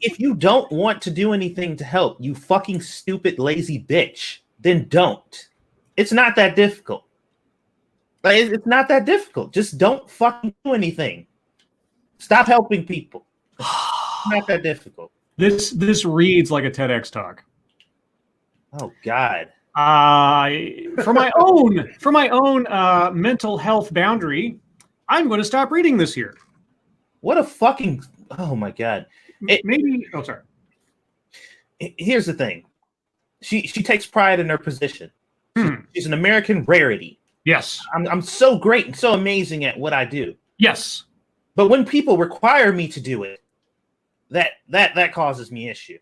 If you don't want to do anything to help, you fucking stupid lazy bitch, then don't. It's not that difficult. Like, it's not that difficult. Just don't fucking do anything. Stop helping people. It's not that difficult. This reads like a TEDx talk. Oh God. For my own mental health boundary, I'm going to stop reading this year. What a fucking, oh my God. Sorry. Here's the thing. She takes pride in her position. She's an American rarity. Yes. I'm so great and so amazing at what I do. Yes. But when people require me to do it, that causes me issue.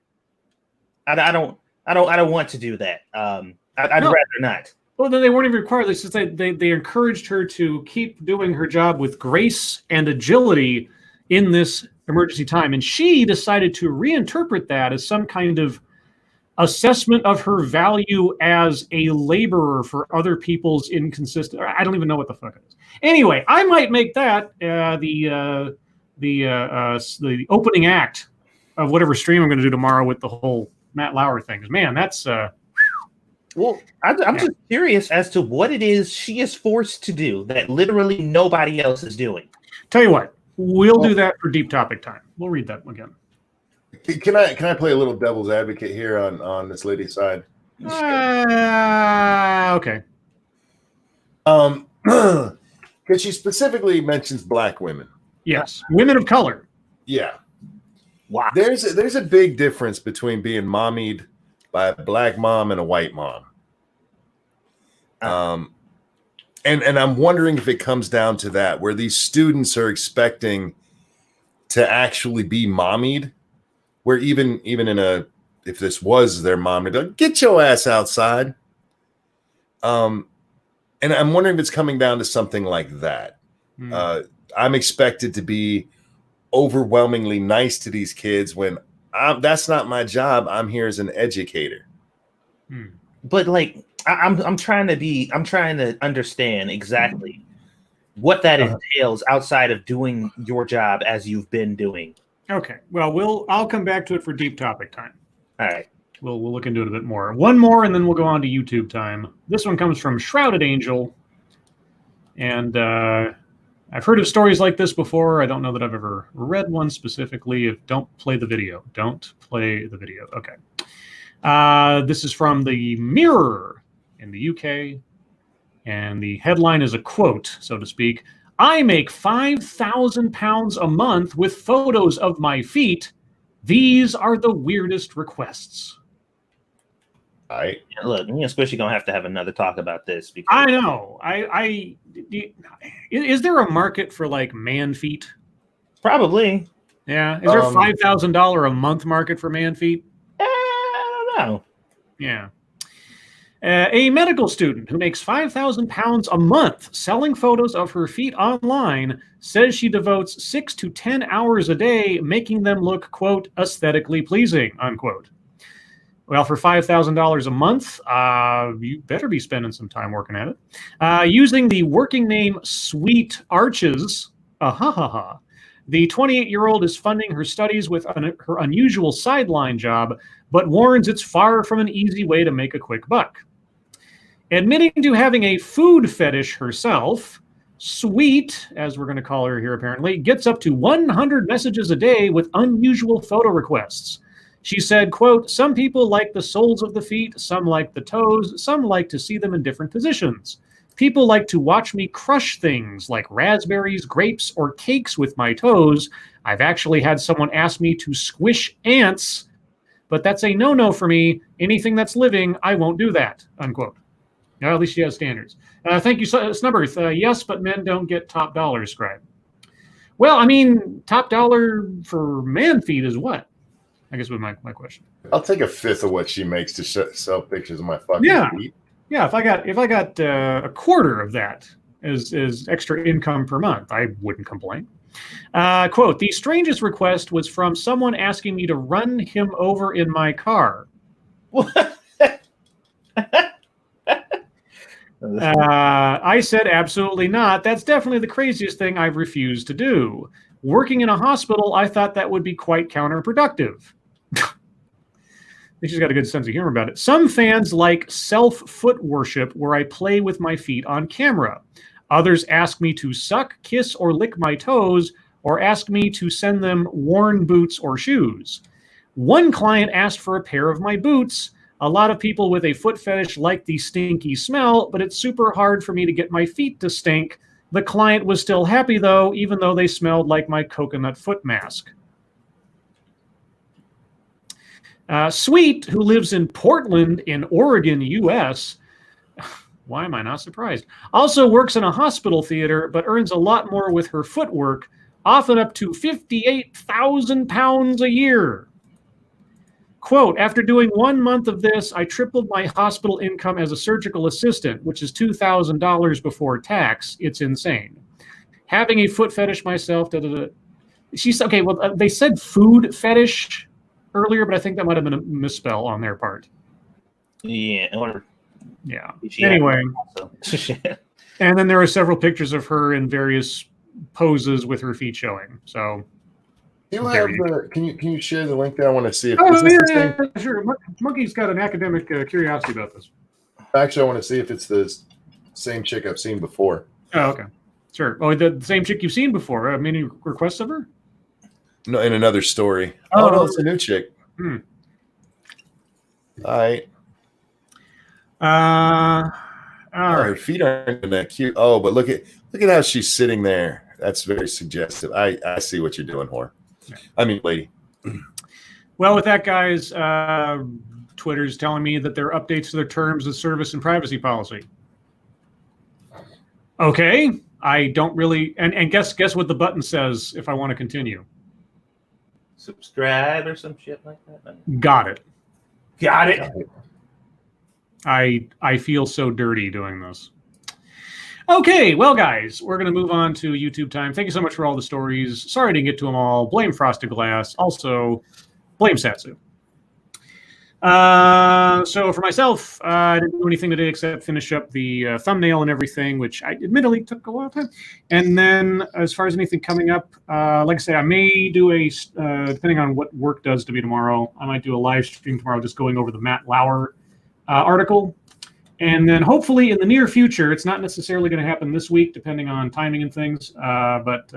I don't want to do that. I'd rather not. Well, then they weren't even required. They encouraged her to keep doing her job with grace and agility in this emergency time. And she decided to reinterpret that as some kind of assessment of her value as a laborer for other people's inconsistent. I don't even know what the fuck it is. Anyway, I might make that the opening act of whatever stream I'm going to do tomorrow with the whole Matt Lauer thing. Man, that's well, I'm just curious as to what it is she is forced to do that literally nobody else is doing. Tell you what, we'll do that for deep topic time. We'll read that again. Can I play a little devil's advocate here on this lady's side? Okay. Because she specifically mentions black women. Yes, women of color. Yeah. Wow. There's a big difference between being mommied by a black mom and a white mom. And I'm wondering if it comes down to that, where these students are expecting to actually be mommied, where even if this was their mom, they'd be like, get your ass outside. And I'm wondering if it's coming down to something like that. I'm expected to be overwhelmingly nice to these kids when that's not my job. I'm here as an educator. But like, I'm trying to understand exactly what that entails outside of doing your job as you've been doing. Okay. Well, I'll come back to it for deep topic time. All right. We'll look into it a bit more. One more, and then we'll go on to YouTube time. This one comes from Shrouded Angel, and I've heard of stories like this before. I don't know that I've ever read one specifically. Don't play the video. Don't play the video. Okay. This is from the Mirror in the UK, and the headline is a quote, so to speak. I make 5,000 pounds a month with photos of my feet. These are the weirdest requests. All right. Look, especially gonna have to have another talk about this because I know. Is there a market for like man feet? probably. Yeah. Is there a $5,000 a month market for man feet? I don't know. Yeah. A medical student who makes 5,000 pounds a month selling photos of her feet online says she devotes 6 to 10 hours a day making them look, quote, aesthetically pleasing, unquote. Well, for $5,000 a month, you better be spending some time working at it. Using the working name Sweet Arches, the 28-year-old is funding her studies with her unusual sideline job, but warns it's far from an easy way to make a quick buck. Admitting to having a food fetish herself, Sweet, as we're going to call her here apparently, gets up to 100 messages a day with unusual photo requests. She said, quote, some people like the soles of the feet, some like the toes, some like to see them in different positions. People like to watch me crush things like raspberries, grapes, or cakes with my toes. I've actually had someone ask me to squish ants, but that's a no-no for me. Anything that's living, I won't do that, unquote. Now, at least she has standards. Thank you, Snubberth. Yes, but men don't get top dollar, Scribe. Well, I mean, top dollar for man feet is what? I guess was my question. I'll take a fifth of what she makes to sell pictures of my fucking feet. Yeah, if I got a quarter of that as extra income per month, I wouldn't complain. Quote, the strangest request was from someone asking me to run him over in my car. I said absolutely not. That's definitely the craziest thing I've refused to do. Working in a hospital, I thought that would be quite counterproductive. She's got a good sense of humor about it. Some fans like self-foot worship where I play with my feet on camera. Others ask me to suck, kiss, or lick my toes, or ask me to send them worn boots or shoes. One client asked for a pair of my boots. A lot of people with a foot fetish like the stinky smell, but it's super hard for me to get my feet to stink. The client was still happy, though, even though they smelled like my coconut foot mask. Sweet, who lives in Portland in Oregon, U.S., why am I not surprised? Also works in a hospital theater, but earns a lot more with her footwork, often up to 58,000 pounds a year. Quote, after doing 1 month of this, I tripled my hospital income as a surgical assistant, which is $2,000 before tax. It's insane. Having a foot fetish myself, she's okay. Well, they said food fetish earlier, but I think that might have been a misspell on their part. Yeah. Yeah. Anyway. And then there are several pictures of her in various poses with her feet showing. So Can you share the link there? I want to see if sure. Monkey's got an academic curiosity about this. Actually, I want to see if it's the same chick I've seen before. Oh, okay. Sure. Oh, the same chick you've seen before. Many requests of her? No, in another story. Oh no, it's a new chick. Hmm. All right. All right. Her feet aren't that cute. Oh, but look at how she's sitting there. That's very suggestive. I see what you're doing, whore. Yeah. I mean, lady. Well, with that, guys, Twitter's telling me that there are updates to their terms of service and privacy policy. Okay, I don't really, and guess what the button says if I want to continue. Subscribe or some shit like that. Got it. Got it. I feel so dirty doing this. Okay, well, guys, we're going to move on to YouTube time. Thank you so much for all the stories. Sorry I didn't get to them all. Blame Frosted Glass. Also, blame Satsu. So for myself, I didn't do anything today except finish up the thumbnail and everything, which I admittedly took a lot of time. And then as far as anything coming up, like I say, I may do depending on what work does to be tomorrow, I might do a live stream tomorrow just going over the Matt Lauer article. And then hopefully in the near future, it's not necessarily going to happen this week, depending on timing and things, but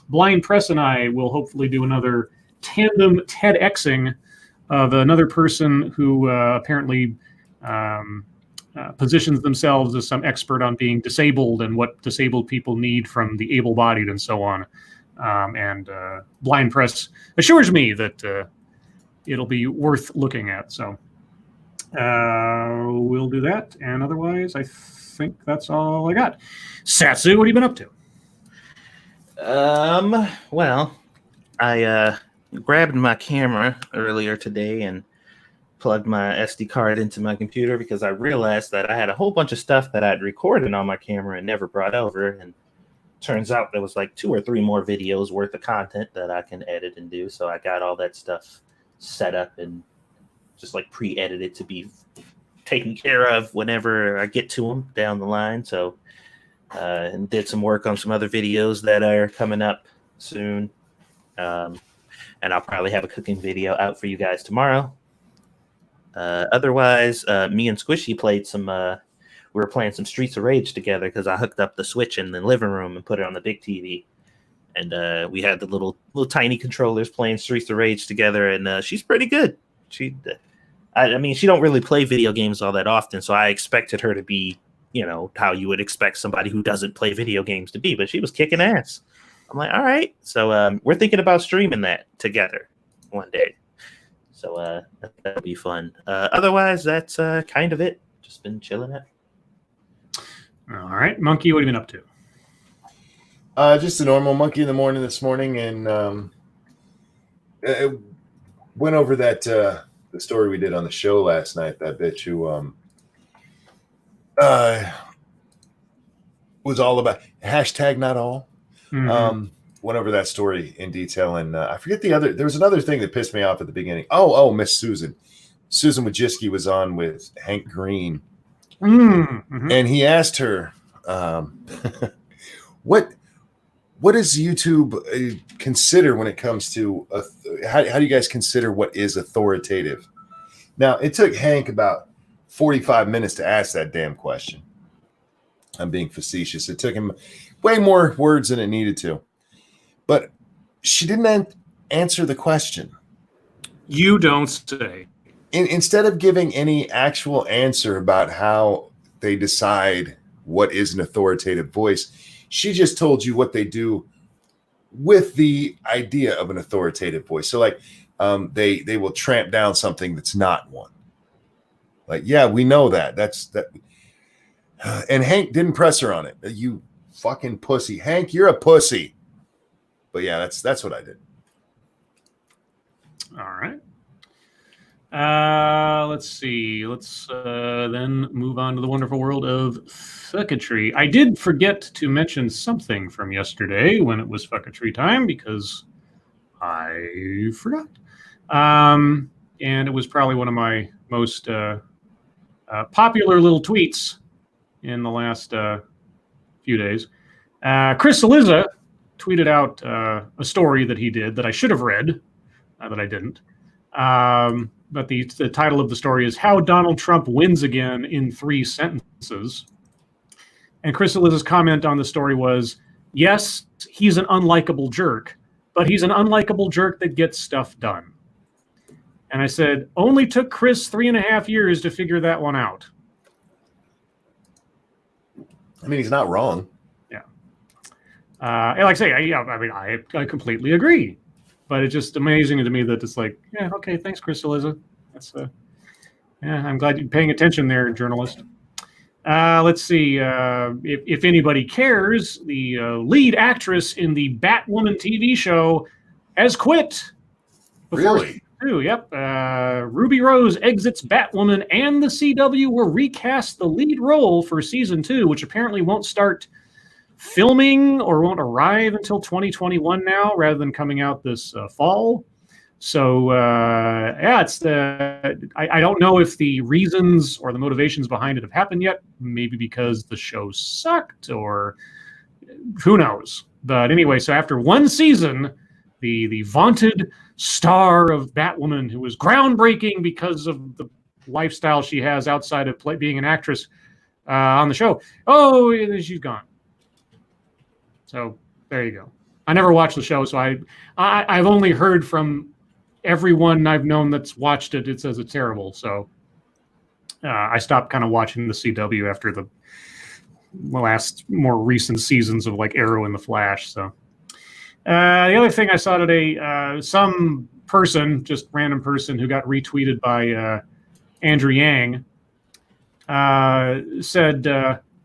Blind Press and I will hopefully do another tandem TEDxing of another person who apparently positions themselves as some expert on being disabled and what disabled people need from the able-bodied and so on. And Blind Press assures me that it'll be worth looking at. So we'll do that. And otherwise, I think that's all I got. Satsu, what have you been up to? Well, I grabbed my camera earlier today and plugged my SD card into my computer because I realized that I had a whole bunch of stuff that I'd recorded on my camera and never brought over. And turns out there was like 2 or 3 more videos worth of content that I can edit and do. So I got all that stuff set up and just like pre-edited to be taken care of whenever I get to them down the line. So and did some work on some other videos that are coming up soon. And I'll probably have a cooking video out for you guys tomorrow. Otherwise, me and Squishy played some. We were playing some Streets of Rage together because I hooked up the Switch in the living room and put it on the big TV. And we had the little tiny controllers playing Streets of Rage together. And she's pretty good. I mean, she don't really play video games all that often, so I expected her to be, you know, how you would expect somebody who doesn't play video games to be. But she was kicking ass. I'm like, all right. So we're thinking about streaming that together one day. So that'll be fun. Otherwise, that's kind of it. Just been chilling it. All right. Monkey, what have you been up to? Just a normal monkey in the morning this morning, and went over that the story we did on the show last night. That bitch who was all about hashtag not all. Went over that story in detail, and I forget the other. There was another thing that pissed me off at the beginning. Oh, Miss Susan Wojcicki was on with Hank Green, and he asked her, "What does YouTube consider when it comes to how do you guys consider what is authoritative?" Now, it took Hank about 45 minutes to ask that damn question. I'm being facetious. It took him way more words than it needed to. But she didn't answer the question. You don't say. Instead of giving any actual answer about how they decide what is an authoritative voice, she just told you what they do with the idea of an authoritative voice. So like they will tramp down something that's not one. Like, yeah, we know that. That's that. And Hank didn't press her on it. You fucking pussy. Hank, you're a pussy. But yeah, that's what I did. All right. Let's see. Let's then move on to the wonderful world of fucketry. I did forget to mention something from yesterday when it was fucketry time because I forgot. And it was probably one of my most popular little tweets in the last few days. Chris Eliza tweeted out a story that he did that I should have read, that I didn't. But the title of the story is How Donald Trump Wins Again in 3 Sentences. And Chris Eliza's comment on the story was, yes, he's an unlikable jerk, but he's an unlikable jerk that gets stuff done. And I said, only took Chris 3.5 years to figure that one out. I mean, he's not wrong. Yeah. And like I say, I completely agree. But it's just amazing to me that it's like, yeah, okay, thanks, Chris Eliza. That's yeah, I'm glad you're paying attention there, journalist. Let's see. If anybody cares, the lead actress in the Batwoman TV show has quit. Really? Yep. Ruby Rose exits Batwoman, and the CW will recast the lead role for season 2, which apparently won't start filming or won't arrive until 2021 now, rather than coming out this fall. So yeah, it's I don't know if the reasons or the motivations behind it have happened yet. Maybe because the show sucked, or who knows. But anyway, so after one season, the vaunted star of Batwoman, who was groundbreaking because of the lifestyle she has outside of being an actress on the show, she's gone. So there you go. I never watched the show, so I've only heard from everyone I've known that's watched it. It says it's terrible. So I stopped kind of watching the CW after the last more recent seasons of like Arrow and the Flash. So the other thing I saw today, some person, just random person who got retweeted by Andrew Yang, said,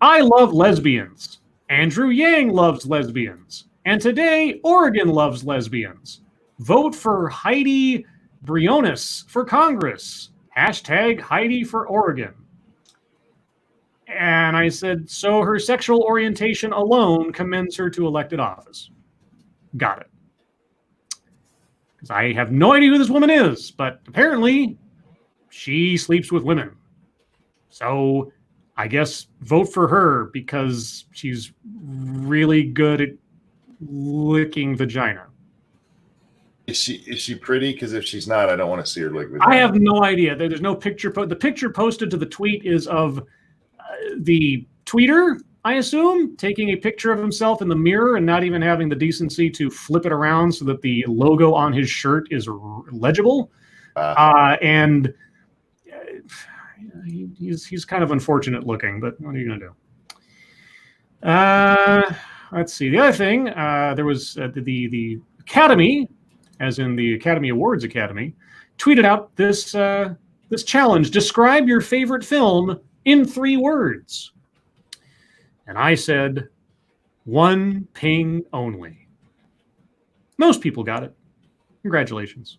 I love lesbians. Andrew Yang loves lesbians. And today, Oregon loves lesbians. Vote for Heidi Briones for Congress. Hashtag Heidi for Oregon. And I said, so her sexual orientation alone commends her to elected office. Got it. Because I have no idea who this woman is, but apparently she sleeps with women. So I guess vote for her because she's really good at licking vagina. Is she pretty? Because if she's not, I don't want to see her lick vagina. I have no idea. There's no picture. The picture posted to the tweet is of the tweeter, I assume, taking a picture of himself in the mirror and not even having the decency to flip it around so that the logo on his shirt is legible. And he's kind of unfortunate looking, but what are you going to do? Let's see. The other thing, there was the Academy, as in the Academy Awards Academy, tweeted out this this challenge. Describe your favorite film in 3 words. And I said, 1 ping only. Most people got it. Congratulations.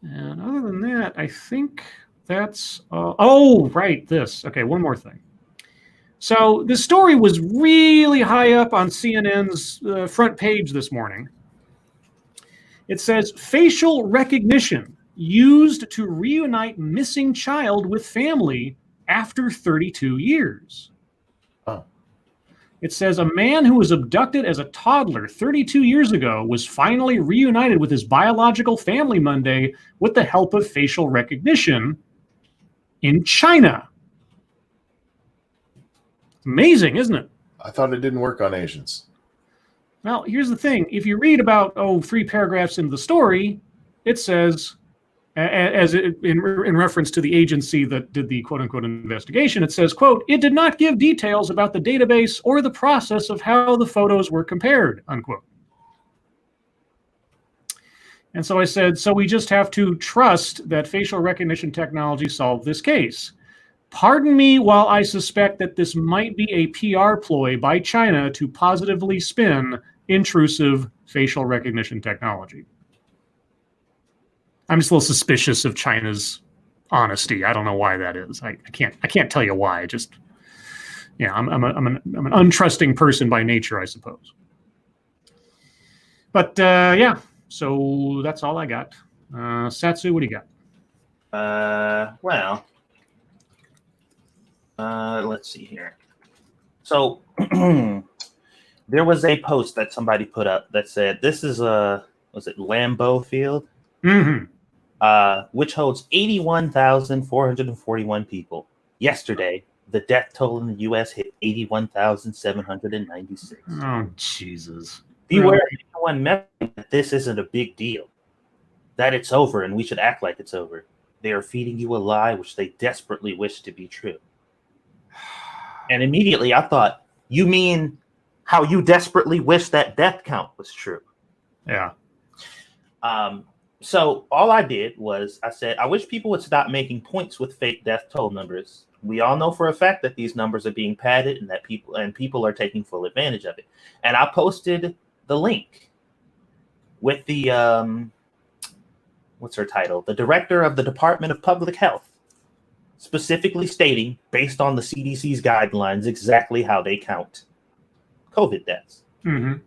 And other than that, I think that's... oh, right, this. Okay, one more thing. So the story was really high up on CNN's front page this morning. It says, facial recognition used to reunite missing child with family after 32 years. Oh. It says, a man who was abducted as a toddler 32 years ago was finally reunited with his biological family Monday with the help of facial recognition in China. Amazing, isn't it? I thought it didn't work on Asians. Well, here's the thing. If you read about, 3 paragraphs into the story, it says, in reference to the agency that did the quote-unquote investigation, it says, quote, it did not give details about the database or the process of how the photos were compared, unquote. And so I said, so we just have to trust that facial recognition technology solved this case. Pardon me while I suspect that this might be a PR ploy by China to positively spin intrusive facial recognition technology. I'm just a little suspicious of China's honesty. I don't know why that is. I can't tell you why. I'm an untrusting person by nature, I suppose. But yeah, so that's all I got. Satsu, what do you got? Let's see here. So there was a post that somebody put up that said, this is was it Lambeau Field? Mm-hmm. Which holds 81,441 people. Yesterday, the death toll in the U.S. hit 81,796. Oh, Jesus. Beware of anyone meddling that this isn't a big deal, that it's over and we should act like it's over. They are feeding you a lie which they desperately wish to be true. And immediately I thought, you mean how you desperately wish that death count was true? Yeah. So all I did was I said, I wish people would stop making points with fake death toll numbers. We all know for a fact that these numbers are being padded and that people are taking full advantage of it. And I posted the link with the what's her title? The director of the Department of Public Health, specifically stating, based on the CDC's guidelines, exactly how they count COVID deaths. Mm-hmm.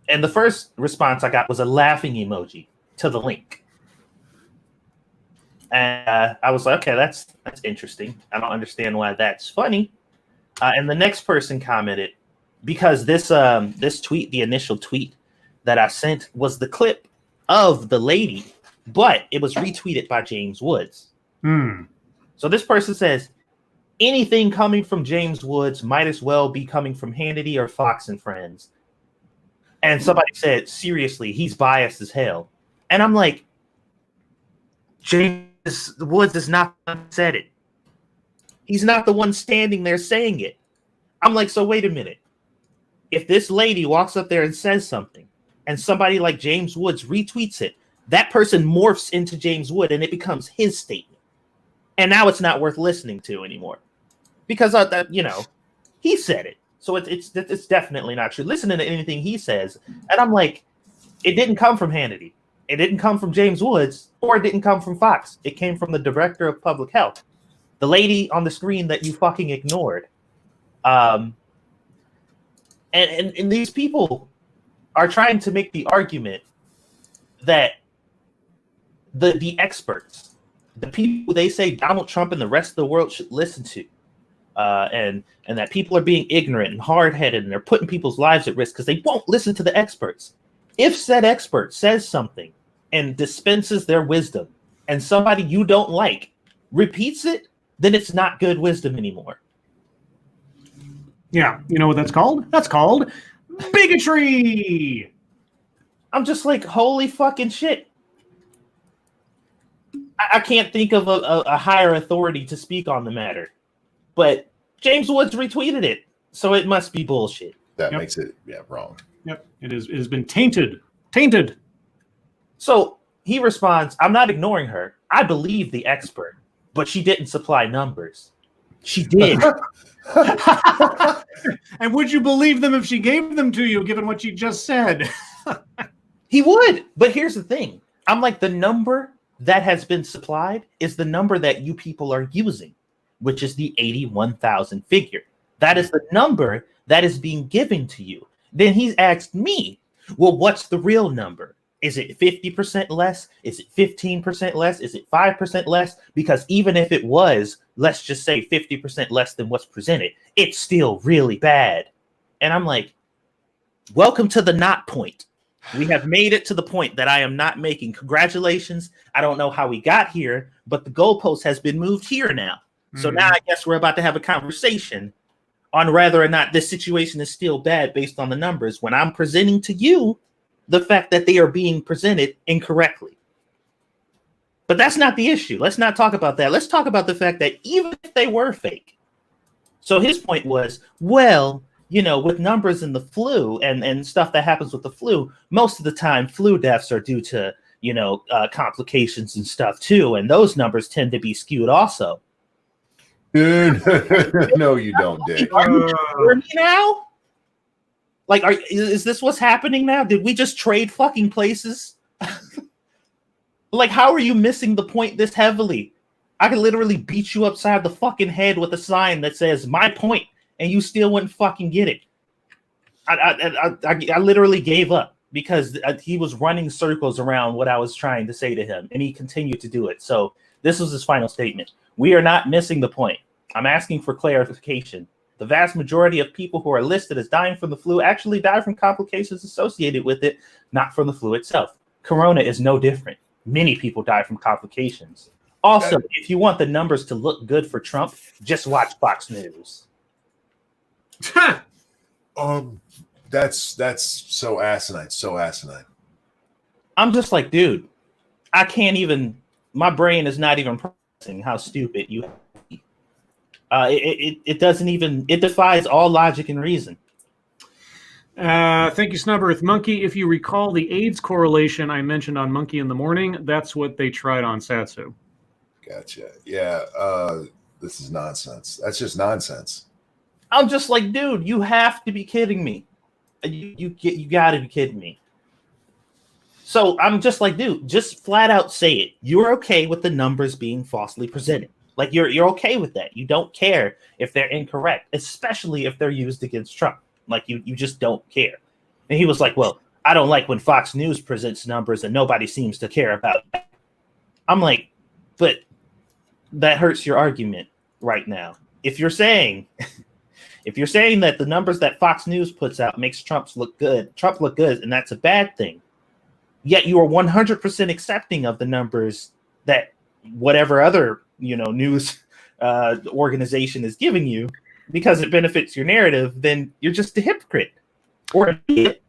And the first response I got was a laughing emoji to the link. And I was like, okay, that's interesting. I don't understand why that's funny. And the next person commented, because this tweet, the initial tweet that I sent, was the clip of the lady, but it was retweeted by James Woods. Hmm. So this person says, anything coming from James Woods might as well be coming from Hannity or Fox and Friends. And somebody said, seriously, he's biased as hell. And I'm like, James Woods is not the one who said it. He's not the one standing there saying it. I'm like, so wait a minute. If this lady walks up there and says something, and somebody like James Woods retweets it, that person morphs into James Wood and it becomes his statement. And now it's not worth listening to anymore. Because, he said it. So it's definitely not true. Listening to anything he says, and I'm like, it didn't come from Hannity. It didn't come from James Woods, or it didn't come from Fox. It came from the director of public health, the lady on the screen that you fucking ignored. And these people are trying to make the argument that the experts, the people they say Donald Trump and the rest of the world should listen to, and that people are being ignorant and hard-headed and they're putting people's lives at risk because they won't listen to the experts. If said expert says something and dispenses their wisdom and somebody you don't like repeats it, then it's not good wisdom anymore. Yeah, you know what that's called? That's called bigotry. I'm just like, holy fucking shit. I can't think of a higher authority to speak on the matter. But James Woods retweeted it, so it must be bullshit. That makes it, wrong. Yep, it has been tainted. Tainted. So he responds, I'm not ignoring her. I believe the expert, but she didn't supply numbers. She did. And would you believe them if she gave them to you, given what you just said? He would. But here's the thing. I'm like, the number that has been supplied is the number that you people are using, which is the 81,000 figure. That is the number that is being given to you. Then he's asked me, well, what's the real number? Is it 50% less? Is it 15% less? Is it 5% less? Because even if it was, let's just say 50% less than what's presented, it's still really bad. And I'm like, welcome to the not point. We have made it to the point that I am not making. Congratulations. I don't know how we got here, but the goalpost has been moved here now. So now I guess we're about to have a conversation on whether or not this situation is still bad based on the numbers when I'm presenting to you the fact that they are being presented incorrectly. But that's not the issue. Let's not talk about that. Let's talk about the fact that even if they were fake. So his point was, well, you know, with numbers in the flu and stuff that happens with the flu, most of the time flu deaths are due to, you know, complications and stuff too. And those numbers tend to be skewed also. Dude, no, you don't, Dick. Are you sure me now? Like, is this what's happening now? Did we just trade fucking places? Like, how are you missing the point this heavily? I could literally beat you upside the fucking head with a sign that says my point, and you still wouldn't fucking get it. I literally gave up because he was running circles around what I was trying to say to him, and he continued to do it. So this was his final statement. We are not missing the point. I'm asking for clarification. The vast majority of people who are listed as dying from the flu actually die from complications associated with it, not from the flu itself. Corona is no different. Many people die from complications. Also, if you want the numbers to look good for Trump, just watch Fox News. That's so asinine, so asinine. I'm just like, dude, I can't even. My brain is not even processing how stupid you. It doesn't even. It defies all logic and reason. Thank you, Snubberth. Monkey, if you recall the AIDS correlation I mentioned on Monkey in the Morning, that's what they tried on Satsu. Gotcha. Yeah, this is nonsense. That's just nonsense. I'm just like, dude, you have to be kidding me. You got to be kidding me. So I'm just like, dude, just flat out say it. You're okay with the numbers being falsely presented. Like you're okay with that. You don't care if they're incorrect, especially if they're used against Trump. Like you just don't care. And he was like, well, I don't like when Fox News presents numbers and nobody seems to care about that. I'm like, but that hurts your argument right now. If you're saying that the numbers that Fox News puts out makes Trump look good, and that's a bad thing, yet you are 100% accepting of the numbers that whatever other, you know, news organization is giving you because it benefits your narrative, then you're just a hypocrite or an idiot.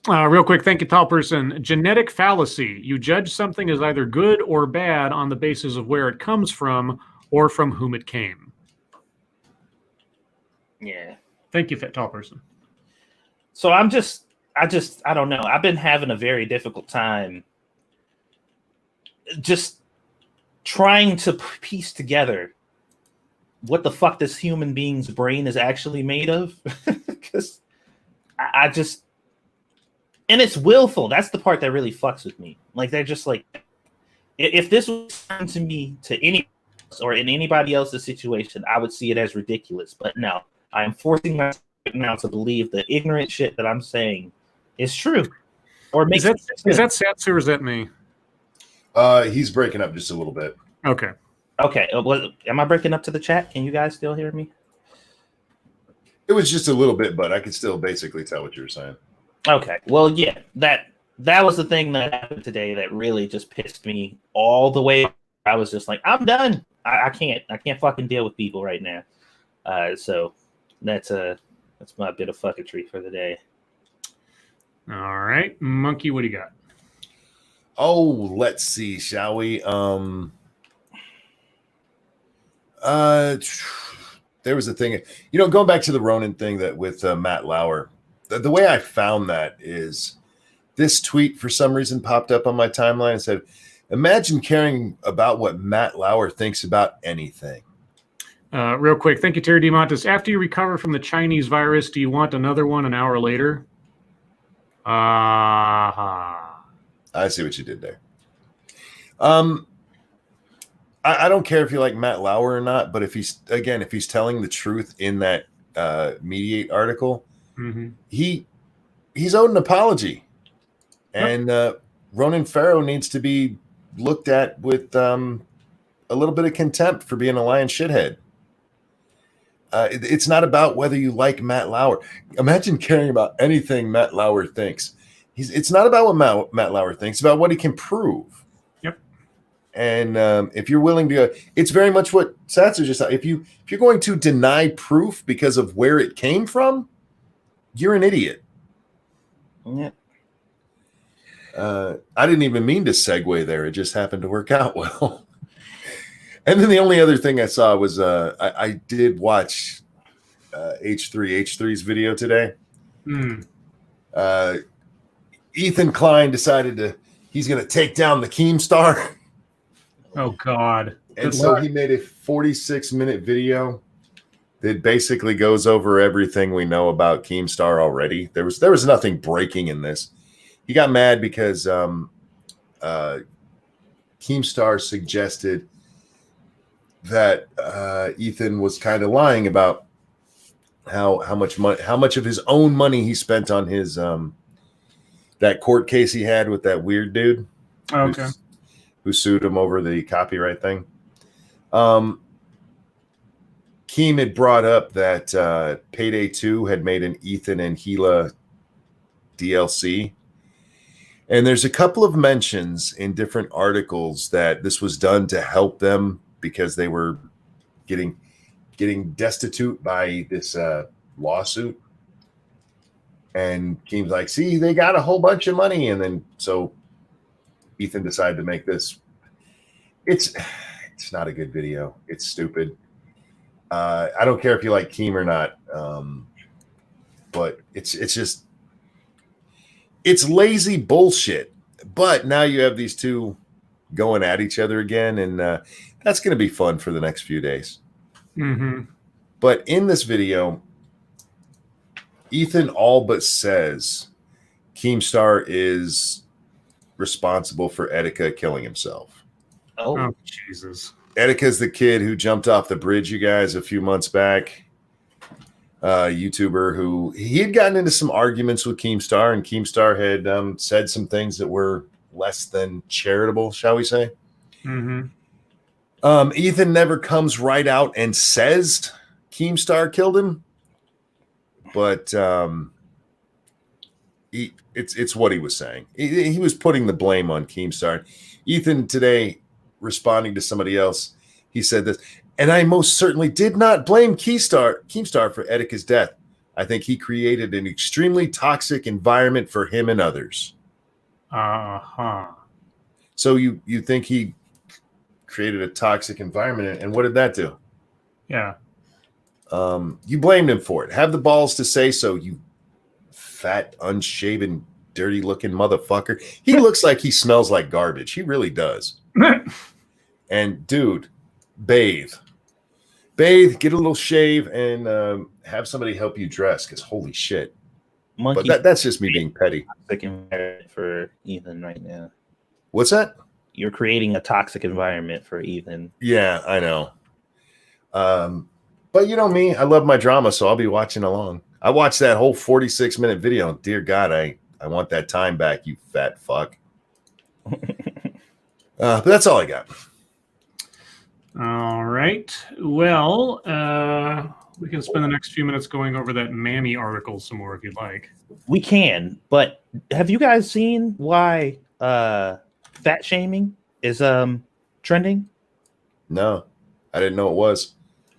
Real quick, thank you, tall person. Genetic fallacy. You judge something as either good or bad on the basis of where it comes from or from whom it came. Yeah. Thank you, tall person. So I don't know. I've been having a very difficult time just trying to piece together what the fuck this human being's brain is actually made of. Because I just, and it's willful. That's the part that really fucks with me. Like, they're just like, if this was done to me, to any or in anybody else's situation, I would see it as ridiculous. But no, I am forcing myself now to believe the ignorant shit that I'm saying is true. Or makes is that Satsu or is that me? He's breaking up just a little bit. Okay. Okay. Am I breaking up to the chat? Can you guys still hear me? It was just a little bit, but I could still basically tell what you were saying. Okay. Well, yeah, that was the thing that happened today that really just pissed me all the way. I was just like, I'm done. I can't fucking deal with people right now. So that's my bit of fucketry for the day. All right, Monkey, what do you got? Oh, let's see, shall we? There was a thing, you know, going back to the Ronin thing that with Matt Lauer. The way I found that is this tweet for some reason popped up on my timeline and said, "Imagine caring about what Matt Lauer thinks about anything." Real quick, thank you, Terry DeMontis. After you recover from the Chinese virus, do you want another one an hour later? I see what you did there. I don't care if you like Matt Lauer or not, but if he's telling the truth in that Mediate article, he's owed an apology, and Ronan Farrow needs to be looked at with a little bit of contempt for being a lying shithead. It's not about whether you like Matt Lauer. Imagine caring about anything Matt Lauer thinks. It's not about what Matt Lauer thinks. It's about what he can prove. Yep. And if you're willing to, it's very much what Satsu just said. If you're going to deny proof because of where it came from, you're an idiot. Yeah. I didn't even mean to segue there. It just happened to work out well. And then the only other thing I saw was I did watch H3's video today. Ethan Klein decided he's going to take down the Keemstar. Oh, God. And so he made a 46-minute video that basically goes over everything we know about Keemstar already. There was nothing breaking in this. He got mad because Keemstar suggested that Ethan was kind of lying about how much of his own money he spent on his that court case he had with that weird dude. Okay. Who sued him over the copyright thing. Keem had brought up that Payday 2 had made an Ethan and Gila DLC. And there's a couple of mentions in different articles that this was done to help them because they were getting destitute by this lawsuit. And Keem's like, see, they got a whole bunch of money. And then so Ethan decided to make this. It's not a good video. It's stupid. I don't care if you like Keem or not. But it's lazy bullshit. But now you have these two going at each other again, and that's going to be fun for the next few days. But in this video, Ethan all but says Keemstar is responsible for Etika killing himself. Oh, Jesus. Etika's the kid who jumped off the bridge, you guys, a few months back. YouTuber who he had gotten into some arguments with Keemstar, and Keemstar had said some things that were less than charitable, shall we say. Ethan never comes right out and says Keemstar killed him, but it's what he was saying. He was putting the blame on Keemstar. Ethan today, responding to somebody else, he said this, and I most certainly did not blame Keemstar for Etika's death. I think he created an extremely toxic environment for him and others. So you think he created a toxic environment, and what did that do? Yeah. You blamed him for it. Have the balls to say so, you fat, unshaven, dirty-looking motherfucker. He looks like he smells like garbage. He really does. And, dude, bathe, get a little shave, and have somebody help you dress, because holy shit. Monkey, but that's just me being petty. toxic environment for Ethan right now. What's that? You're creating a toxic environment for Ethan. Yeah, I know. But you know me, I love my drama, so I'll be watching along. I watched that whole 46-minute video. Dear God, I want that time back, you fat fuck. But that's all I got. All right. Well, we can spend the next few minutes going over that Mammy article some more if you'd like. We can, but have you guys seen why fat shaming is trending? No, I didn't know it was.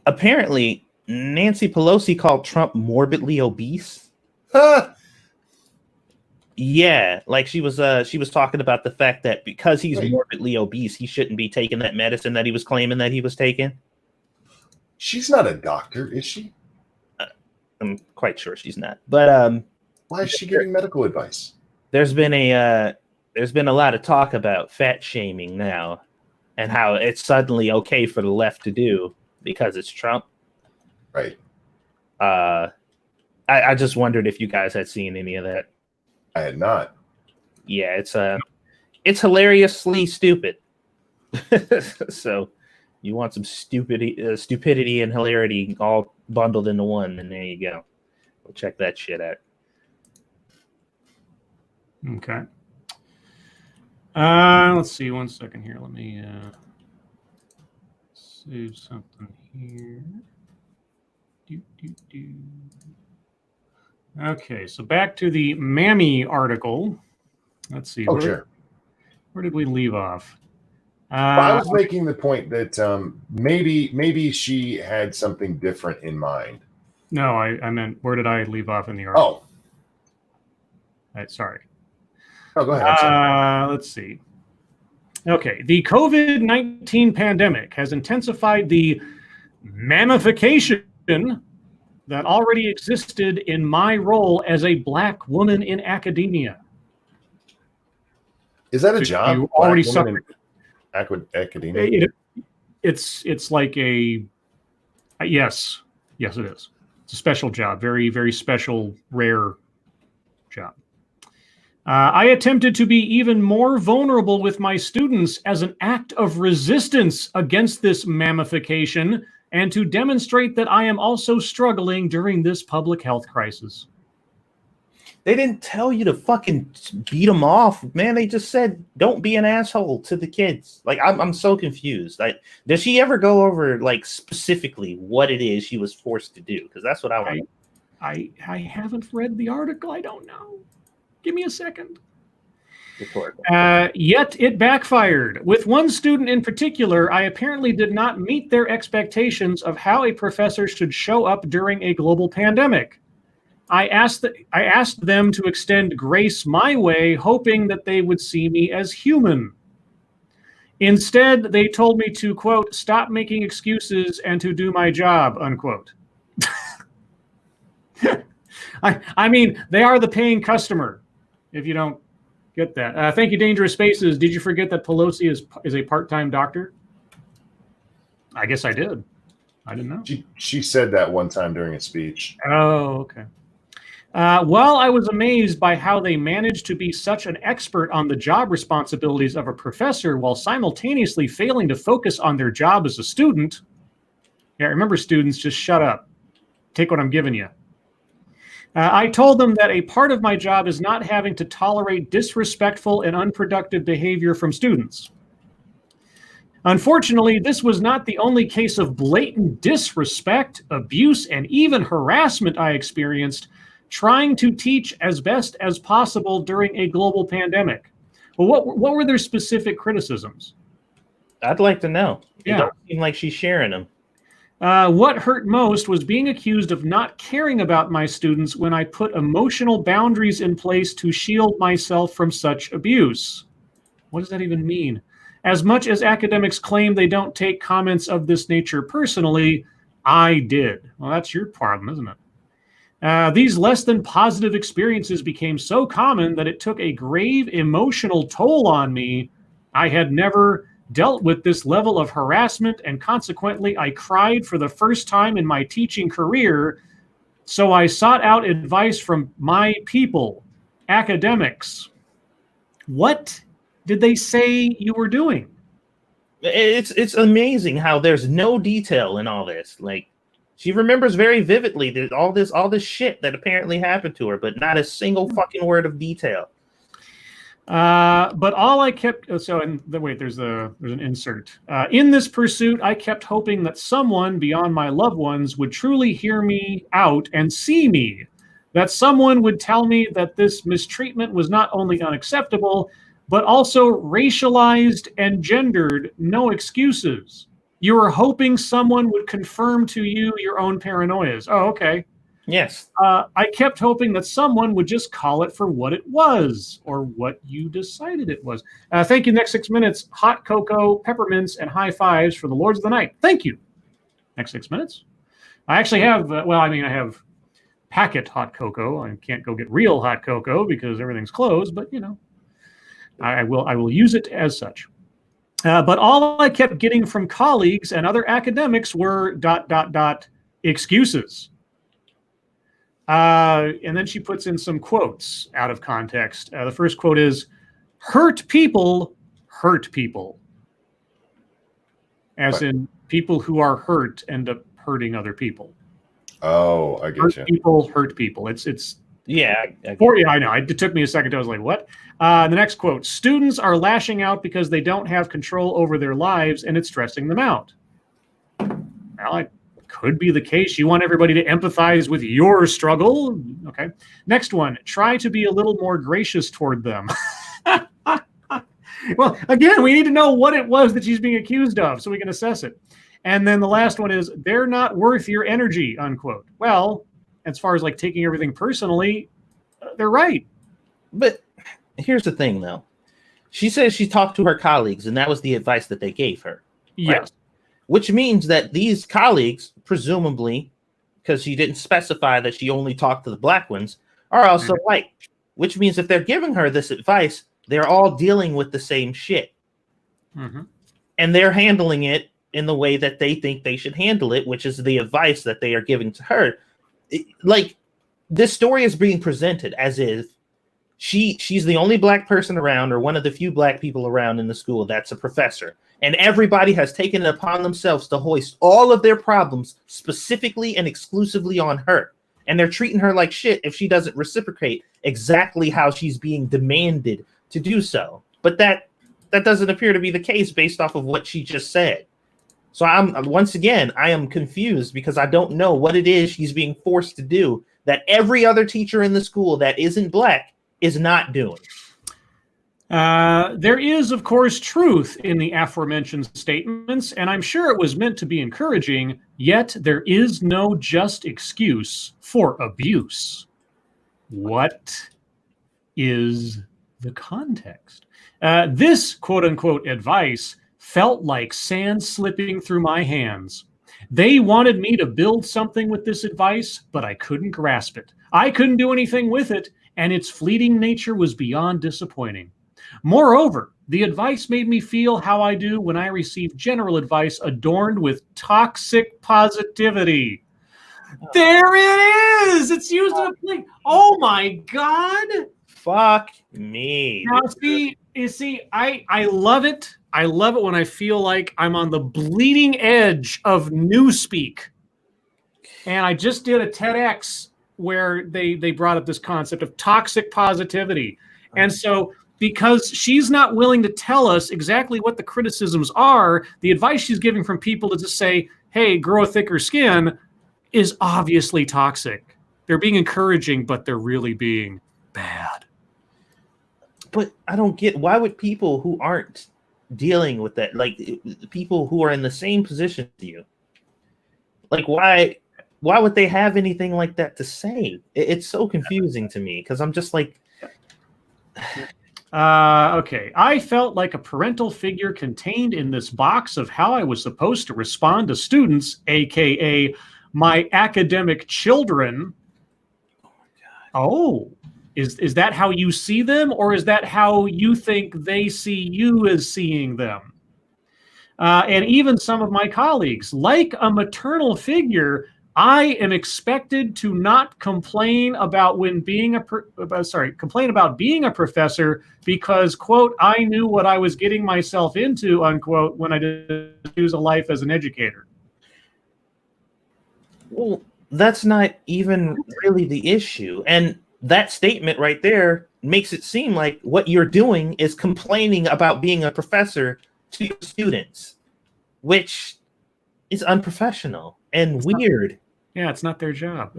Apparently, Nancy Pelosi called Trump morbidly obese. Huh. Yeah, like she was talking about the fact that because he's morbidly obese, he shouldn't be taking that medicine that he was claiming that he was taking. She's not a doctor, is she? I'm quite sure she's not. But why is she giving medical advice? There's been a lot of talk about fat shaming now, and how it's suddenly okay for the left to do because it's Trump. Right. I just wondered if you guys had seen any of that. I had not. Yeah, it's hilariously stupid. So you want some stupidity and hilarity all bundled into one, and there you go. We'll check that shit out. Okay. Let's see. 1 second here. Let me save something here. Okay, so back to the Mammy article. Let's see. Sure. Where did we leave off? I was making the point that maybe she had something different in mind. No, I meant, where did I leave off in the article? Sorry. Oh, go ahead. I'm sorry. Let's see. Okay, the COVID-19 pandemic has intensified the mammification that already existed in my role as a Black woman in academia. Is that a job? You already suffered Academia? It's like a yes, it is. It's a special job, very, very special, rare job. I attempted to be even more vulnerable with my students as an act of resistance against this mammification and to demonstrate that I am also struggling during this public health crisis. They didn't tell you to fucking beat them off, man. They just said, don't be an asshole to the kids. Like, I'm so confused. Like, does she ever go over, like, specifically what it is she was forced to do? Because that's what I want. I haven't read the article. I don't know. Give me a second. Yet it backfired. With one student in particular, I apparently did not meet their expectations of how a professor should show up during a global pandemic. I asked them to extend grace my way, hoping that they would see me as human. Instead, they told me to, quote, stop making excuses and to do my job, unquote. I mean, they are the paying customer, if you don't get that. Thank you, Dangerous Spaces. Did you forget that Pelosi is a part-time doctor? I guess I did. I didn't know. She said that one time during a speech. Oh, okay. While I was amazed by how they managed to be such an expert on the job responsibilities of a professor while simultaneously failing to focus on their job as a student. Yeah, remember, students, just shut up. Take what I'm giving you. I told them that a part of my job is not having to tolerate disrespectful and unproductive behavior from students. Unfortunately, this was not the only case of blatant disrespect, abuse, and even harassment I experienced trying to teach as best as possible during a global pandemic. Well, what were their specific criticisms? I'd like to know. Yeah. It don't seem like she's sharing them. What hurt most was being accused of not caring about my students when I put emotional boundaries in place to shield myself from such abuse. What does that even mean? As much as academics claim they don't take comments of this nature personally, I did. Well, that's your problem, isn't it? These less than positive experiences became so common that it took a grave emotional toll on me. I had never dealt with this level of harassment, and consequently, I cried for the first time in my teaching career. So I sought out advice from my people, academics. What did they say you were doing? It's amazing how there's no detail in all this. Like, she remembers very vividly that all this shit that apparently happened to her, but not a single fucking word of detail. But all I kept, there's an insert. In this pursuit, I kept hoping that someone beyond my loved ones would truly hear me out and see me, that someone would tell me that this mistreatment was not only unacceptable, but also racialized and gendered. No excuses. You were hoping someone would confirm to you your own paranoias. Oh, okay. Yes. I kept hoping that someone would just call it for what it was, or what you decided it was. Thank you. Next 6 minutes, hot cocoa, peppermints, and high fives for the Lords of the Night. Thank you. Next 6 minutes. I actually have, I have packet hot cocoa. I can't go get real hot cocoa because everything's closed, but I will use it as such. But all I kept getting from colleagues and other academics were ... excuses. And then she puts in some quotes out of context. The first quote is, hurt people hurt people. As in, people who are hurt end up hurting other people. Oh, I get you. People hurt people. It's Yeah, I know. It took me a second. I was like, what? The next quote, students are lashing out because they don't have control over their lives and it's stressing them out. Well, it could be the case. You want everybody to empathize with your struggle. Okay. Next one, try to be a little more gracious toward them. Well, again, we need to know what it was that she's being accused of so we can assess it. And then the last one is, they're not worth your energy, unquote. Well, as far as like taking everything personally, they're right. But here's the thing, though. She says she talked to her colleagues, and that was the advice that they gave her. Yes. Right? Which means that these colleagues, presumably, because she didn't specify that she only talked to the black ones, are also white. Which means if they're giving her this advice, they're all dealing with the same shit. Mm-hmm. And they're handling it in the way that they think they should handle it, which is the advice that they are giving to her. Like, this story is being presented as if she's the only black person around, or one of the few black people around in the school that's a professor. And everybody has taken it upon themselves to hoist all of their problems specifically and exclusively on her. And they're treating her like shit if she doesn't reciprocate exactly how she's being demanded to do so. But that doesn't appear to be the case based off of what she just said. So I am confused because I don't know what it is she's being forced to do that every other teacher in the school that isn't black is not doing. There is, of course, truth in the aforementioned statements, and I'm sure it was meant to be encouraging, yet there is no just excuse for abuse. What is the context? This quote-unquote advice felt like sand slipping through my hands. They wanted me to build something with this advice, but I couldn't grasp it. I couldn't do anything with it, and its fleeting nature was beyond disappointing. Moreover, the advice made me feel how I do when I receive general advice adorned with toxic positivity. There it is! It's used in a play. Oh my God! Fuck me. Now, I love it. I love it when I feel like I'm on the bleeding edge of newspeak. And I just did a TEDx where they brought up this concept of toxic positivity. And so because she's not willing to tell us exactly what the criticisms are, the advice she's giving from people to just say, hey, grow a thicker skin, is obviously toxic. They're being encouraging, but they're really being bad. But I don't get, why would people who aren't dealing with that, like people who are in the same position as you, like why would they have anything like that to say? It's so confusing to me because I'm just like... Okay. I felt like a parental figure contained in this box of how I was supposed to respond to students, aka my academic children. Oh, is that how you see them, or is that how you think they see you as seeing them? And even some of my colleagues, like a maternal figure, I am expected to not complain about being a professor because, quote, I knew what I was getting myself into, unquote, when I did choose a life as an educator. Well, that's not even really the issue. And that statement right there makes it seem like what you're doing is complaining about being a professor to your students, which is unprofessional and weird. Yeah, it's not their job.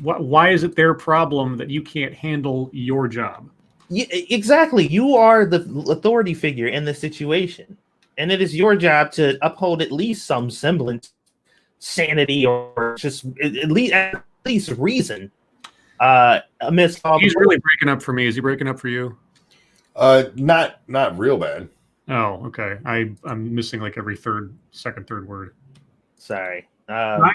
Why is it their problem that you can't handle your job? Yeah, exactly. You are the authority figure in the situation, and it is your job to uphold at least some semblance sanity, or just at least reason. Amidst all he's really breaking up for me. Is he breaking up for you? Not real bad. Oh, okay. I'm missing like every second, third word. Sorry. I'm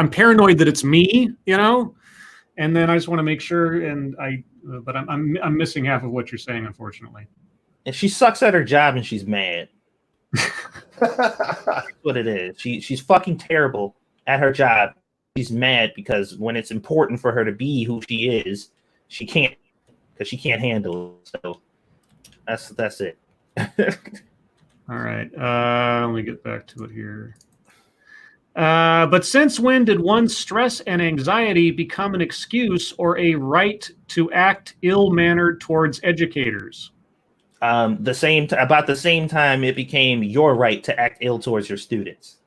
paranoid that it's me, and then I just want to make sure. But I'm missing half of what you're saying, unfortunately. And she sucks at her job and she's mad. That's what it is. She's fucking terrible at her job. She's mad because when it's important for her to be who she is, she can't, because she can't handle it. So that's it. All right. Let me get back to it here. But since when did one's stress and anxiety become an excuse or a right to act ill-mannered towards educators? About the same time it became your right to act ill towards your students.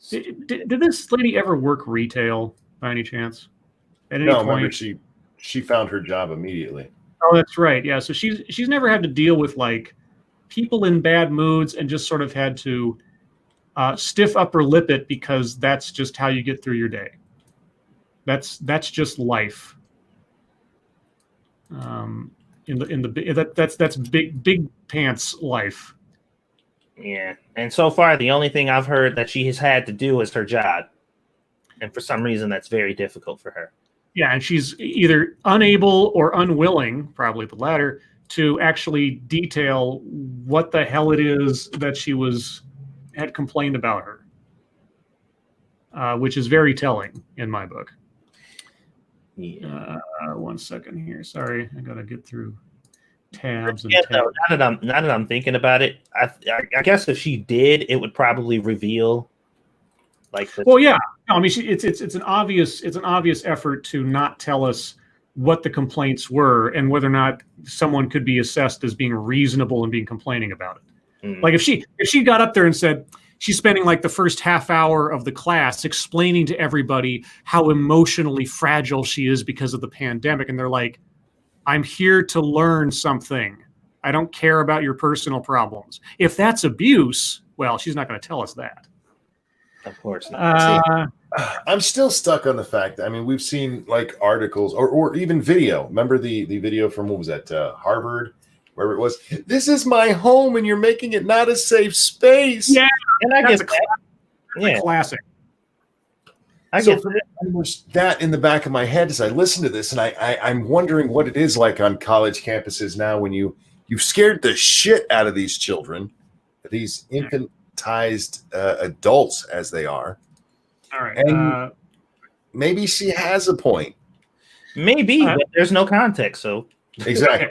Did this lady ever work retail by any chance? At any No, point? remember she found her job immediately. Oh, that's right. Yeah. So she's never had to deal with like people in bad moods and just sort of had to stiff upper lip it because that's just how you get through your day. That's just life. That's big pants life. Yeah, and so far the only thing I've heard that she has had to do is her job, and for some reason that's very difficult for her. Yeah, and she's either unable or unwilling, probably the latter, to actually detail what the hell it is that she had complained about her, which is very telling in my book. Yeah. 1 second here. Sorry, I gotta get through tabs and Yeah, tabs. no, now that I'm thinking about it, I guess if she did, it would probably reveal like. Well, yeah. No, I mean, it's an obvious effort to not tell us what the complaints were and whether or not someone could be assessed as being reasonable and being complaining about it. Mm. Like if she got up there and said she's spending like the first half hour of the class explaining to everybody how emotionally fragile she is because of the pandemic, and they're like, I'm here to learn something. I don't care about your personal problems. If that's abuse, well, she's not going to tell us that. Of course not. I'm still stuck on the fact that, I mean, we've seen like articles or even video. Remember the video from, what was that, Harvard, wherever it was? This is my home and you're making it not a safe space. Yeah, and I guess yeah, classic. I So guess for me, there's that in the back of my head as I listen to this, and I'm wondering what it is like on college campuses now when you've scared the shit out of these children, these infantized adults as they are. All right. And maybe she has a point. maybe, but there's no context, so Exactly.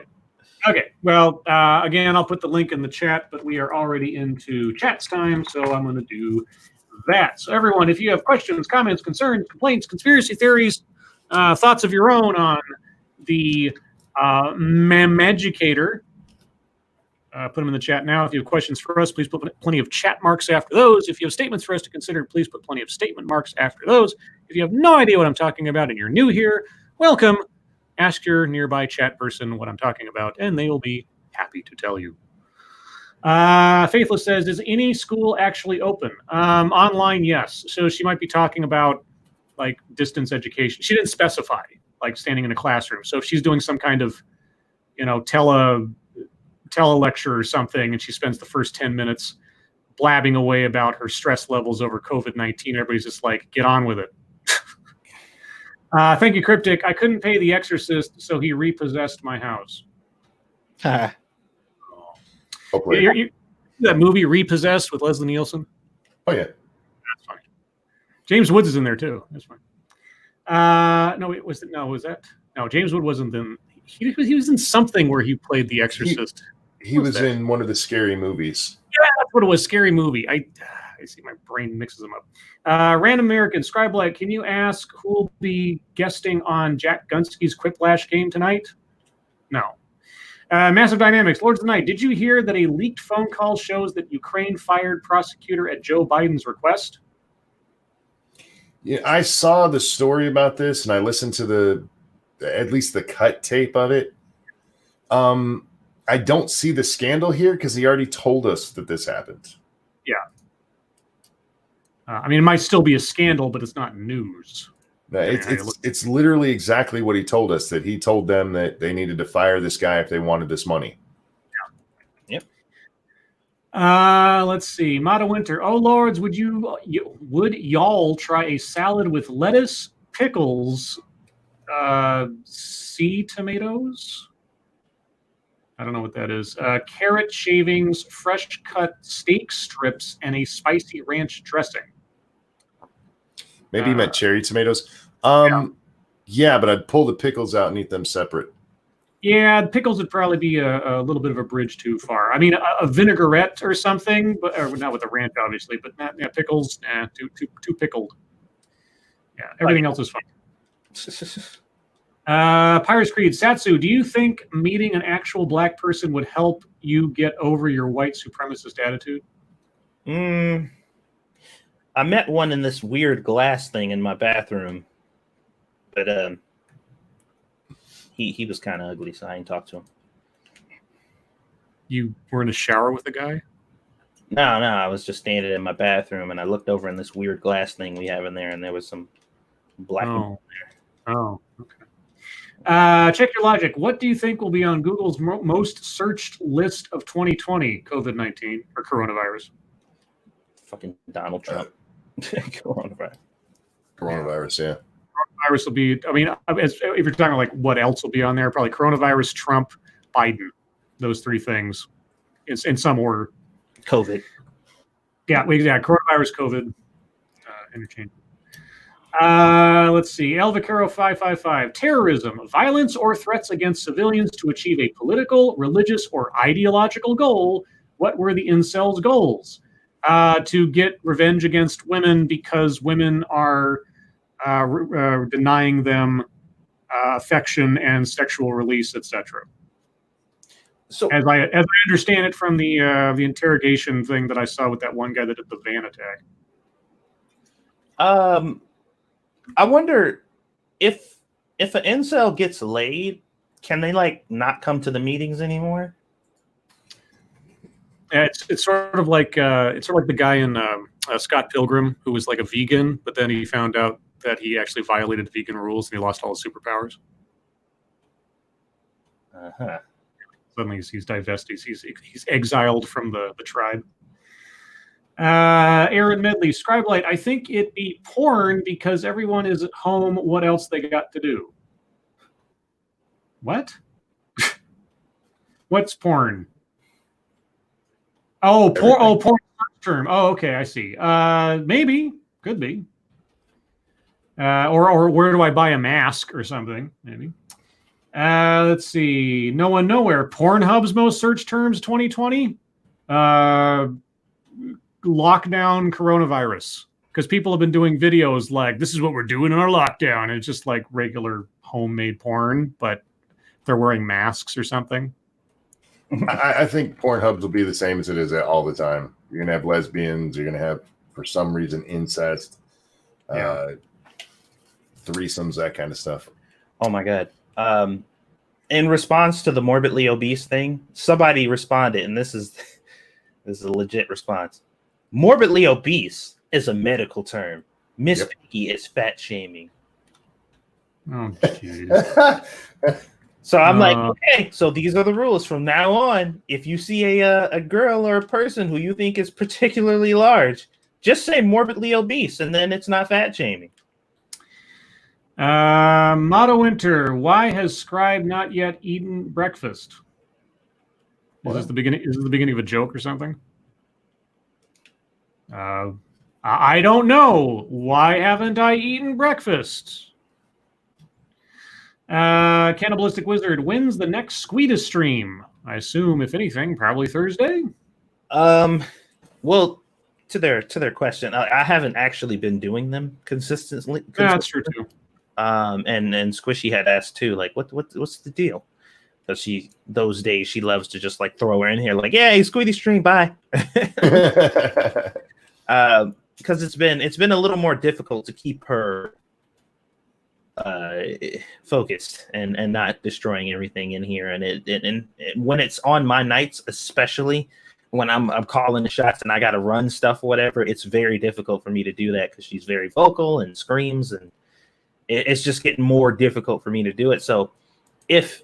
Okay. Well, again, I'll put the link in the chat, but we are already into chats time, so I'm going to do that. So everyone, if you have questions, comments, concerns, complaints, conspiracy theories, thoughts of your own on the Magicator, put them in the chat now. If you have questions for us, please put plenty of chat marks after those. If you have statements for us to consider, please put plenty of statement marks after those. If you have no idea what I'm talking about and you're new here, welcome. Ask your nearby chat person what I'm talking about, and they will be happy to tell you. Faithless says, is any school actually open? Online, yes. So she might be talking about like distance education. She didn't specify like standing in a classroom. So if she's doing some kind of, tele lecture or something, and she spends the first 10 minutes blabbing away about her stress levels over COVID-19, everybody's just like, get on with it. Thank you, Cryptic. I couldn't pay the exorcist, so he repossessed my house. Hopefully. That movie Repossessed with Leslie Nielsen? Oh, yeah. That's fine. James Woods is in there, too. That's fine. James Wood wasn't in. He was in something where he played the exorcist. He was in one of the scary movies. Yeah, that's what it was. Scary movie. I see my brain mixes them up. Random American, Scribe, can you ask who will be guesting on Jack Gunsky's Quiplash game tonight? No. Massive Dynamics, Lords of the Night, did you hear that a leaked phone call shows that Ukraine fired prosecutor at Joe Biden's request? Yeah, I saw the story about this, and I listened to at least the cut tape of it. I don't see the scandal here because he already told us that this happened. Yeah. It might still be a scandal, but it's not news. No, it's literally exactly what he told us, that he told them that they needed to fire this guy if they wanted this money. Yep. Let's see. Mata Winter. Oh, Lords, would y'all try a salad with lettuce, pickles, sea tomatoes? I don't know what that is. Carrot shavings, fresh cut steak strips, and a spicy ranch dressing. Maybe you meant cherry tomatoes. Yeah, but I'd pull the pickles out and eat them separate. Yeah, the pickles would probably be a little bit of a bridge too far. I mean, a vinaigrette or something, but or not with the ranch, obviously. But not pickles. Too pickled. Yeah, everything else is fine. Pirates Creed, Satsu, do you think meeting an actual black person would help you get over your white supremacist attitude? I met one in this weird glass thing in my bathroom, but he was kind of ugly, so I didn't talk to him. You were in a shower with the guy? No, I was just standing in my bathroom, and I looked over in this weird glass thing we have in there, and there was some black people there. Oh, okay. Check your logic. What do you think will be on Google's most searched list of 2020 COVID-19 or coronavirus? Fucking Donald Trump. Coronavirus. Yeah. Coronavirus will be, I mean, if you're talking like what else will be on there, probably coronavirus, Trump, Biden, those three things in some order. COVID. Yeah, coronavirus, COVID, interchange. Let's see. El Vaquero 555. Terrorism, violence, or threats against civilians to achieve a political, religious, or ideological goal. What were the incels' goals? To get revenge against women because women are denying them affection and sexual release, etc. So, as I understand it from the interrogation thing that I saw with that one guy that did the van attack. I wonder if an incel gets laid, can they like not come to the meetings anymore? It's sort of like the guy in Scott Pilgrim who was like a vegan, but then he found out that he actually violated vegan rules and he lost all his superpowers. Suddenly he's divested. He's exiled from the tribe. Aaron Medley, Scribe Light, I think it'd be porn because everyone is at home. What else they got to do? What? What's porn? Oh, porn. Oh, porn term. Oh, okay, I see. Maybe, could be. Or where do I buy a mask or something? Maybe. Let's see. No one, nowhere. Pornhub's most searched terms 2020. Lockdown coronavirus, because people have been doing videos like this is what we're doing in our lockdown, and it's just like regular homemade porn, but they're wearing masks or something. I think Pornhub will be the same as it is all the time. You're gonna have lesbians, you're gonna have for some reason incest, threesomes, that kind of stuff. Oh my god. In response to the morbidly obese thing, somebody responded, and this is a legit response. Morbidly obese is a medical term. Miss Piggy is fat shaming. Oh, jeez. So I'm like, okay, so these are the rules from now on. If you see a girl or a person who you think is particularly large, just say morbidly obese, and then it's not fat shaming. Motto Winter, why has Scribe not yet eaten breakfast? Is this the beginning? Is this the beginning of a joke or something? I don't know. Why haven't I eaten breakfast? Cannibalistic Wizard, when's the next Squeedus stream? I assume, if anything, probably Thursday. Well, to their question, I haven't actually been doing them consistently. Yeah, that's true too. And Squishy had asked too, like, what's the deal? Because those days she loves to just like throw her in here, like, yeah, Squeedy stream, bye. Because it's been a little more difficult to keep her focused and not destroying everything in here. And when it's on my nights, especially when I'm calling the shots and I got to run stuff or whatever, it's very difficult for me to do that because she's very vocal and screams, and it's just getting more difficult for me to do it. So if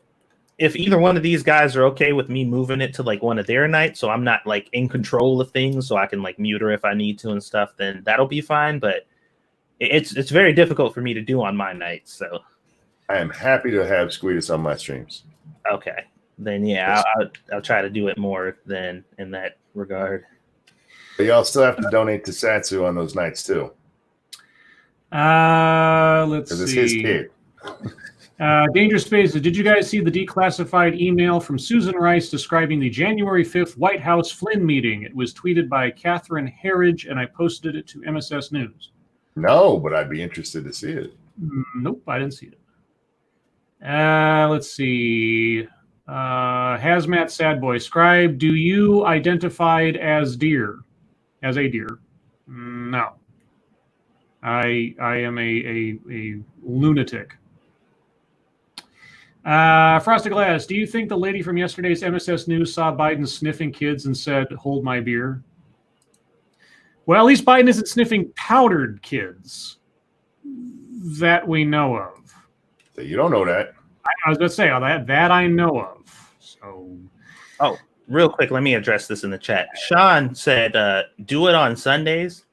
either one of these guys are okay with me moving it to like one of their nights, so I'm not like in control of things, so I can like mute her if I need to and stuff, then that'll be fine. But it's very difficult for me to do on my nights. So I am happy to have Squeedus on my streams. Okay. then yeah, I'll try to do it more than in that regard. But y'all still have to donate to Satsu on those nights too. Let's Because it's see. his kid. Dangerous Spaces. Did you guys see the declassified email from Susan Rice describing the January 5th White House Flynn meeting? It was tweeted by Catherine Herridge, and I posted it to MSS News. No, but I'd be interested to see it. Nope, I didn't see it. Let's see. Hazmat Sad Boy. Scribe, do you identified as deer? As a deer? No. I am a lunatic. Frosted Glass, do you think the lady from yesterday's MSS News saw Biden sniffing kids and said, "Hold my beer"? Well, at least Biden isn't sniffing powdered kids that we know of. So you don't know that. I was going to say that I know of. So, oh, real quick, let me address this in the chat. Sean said, "Do it on Sundays,"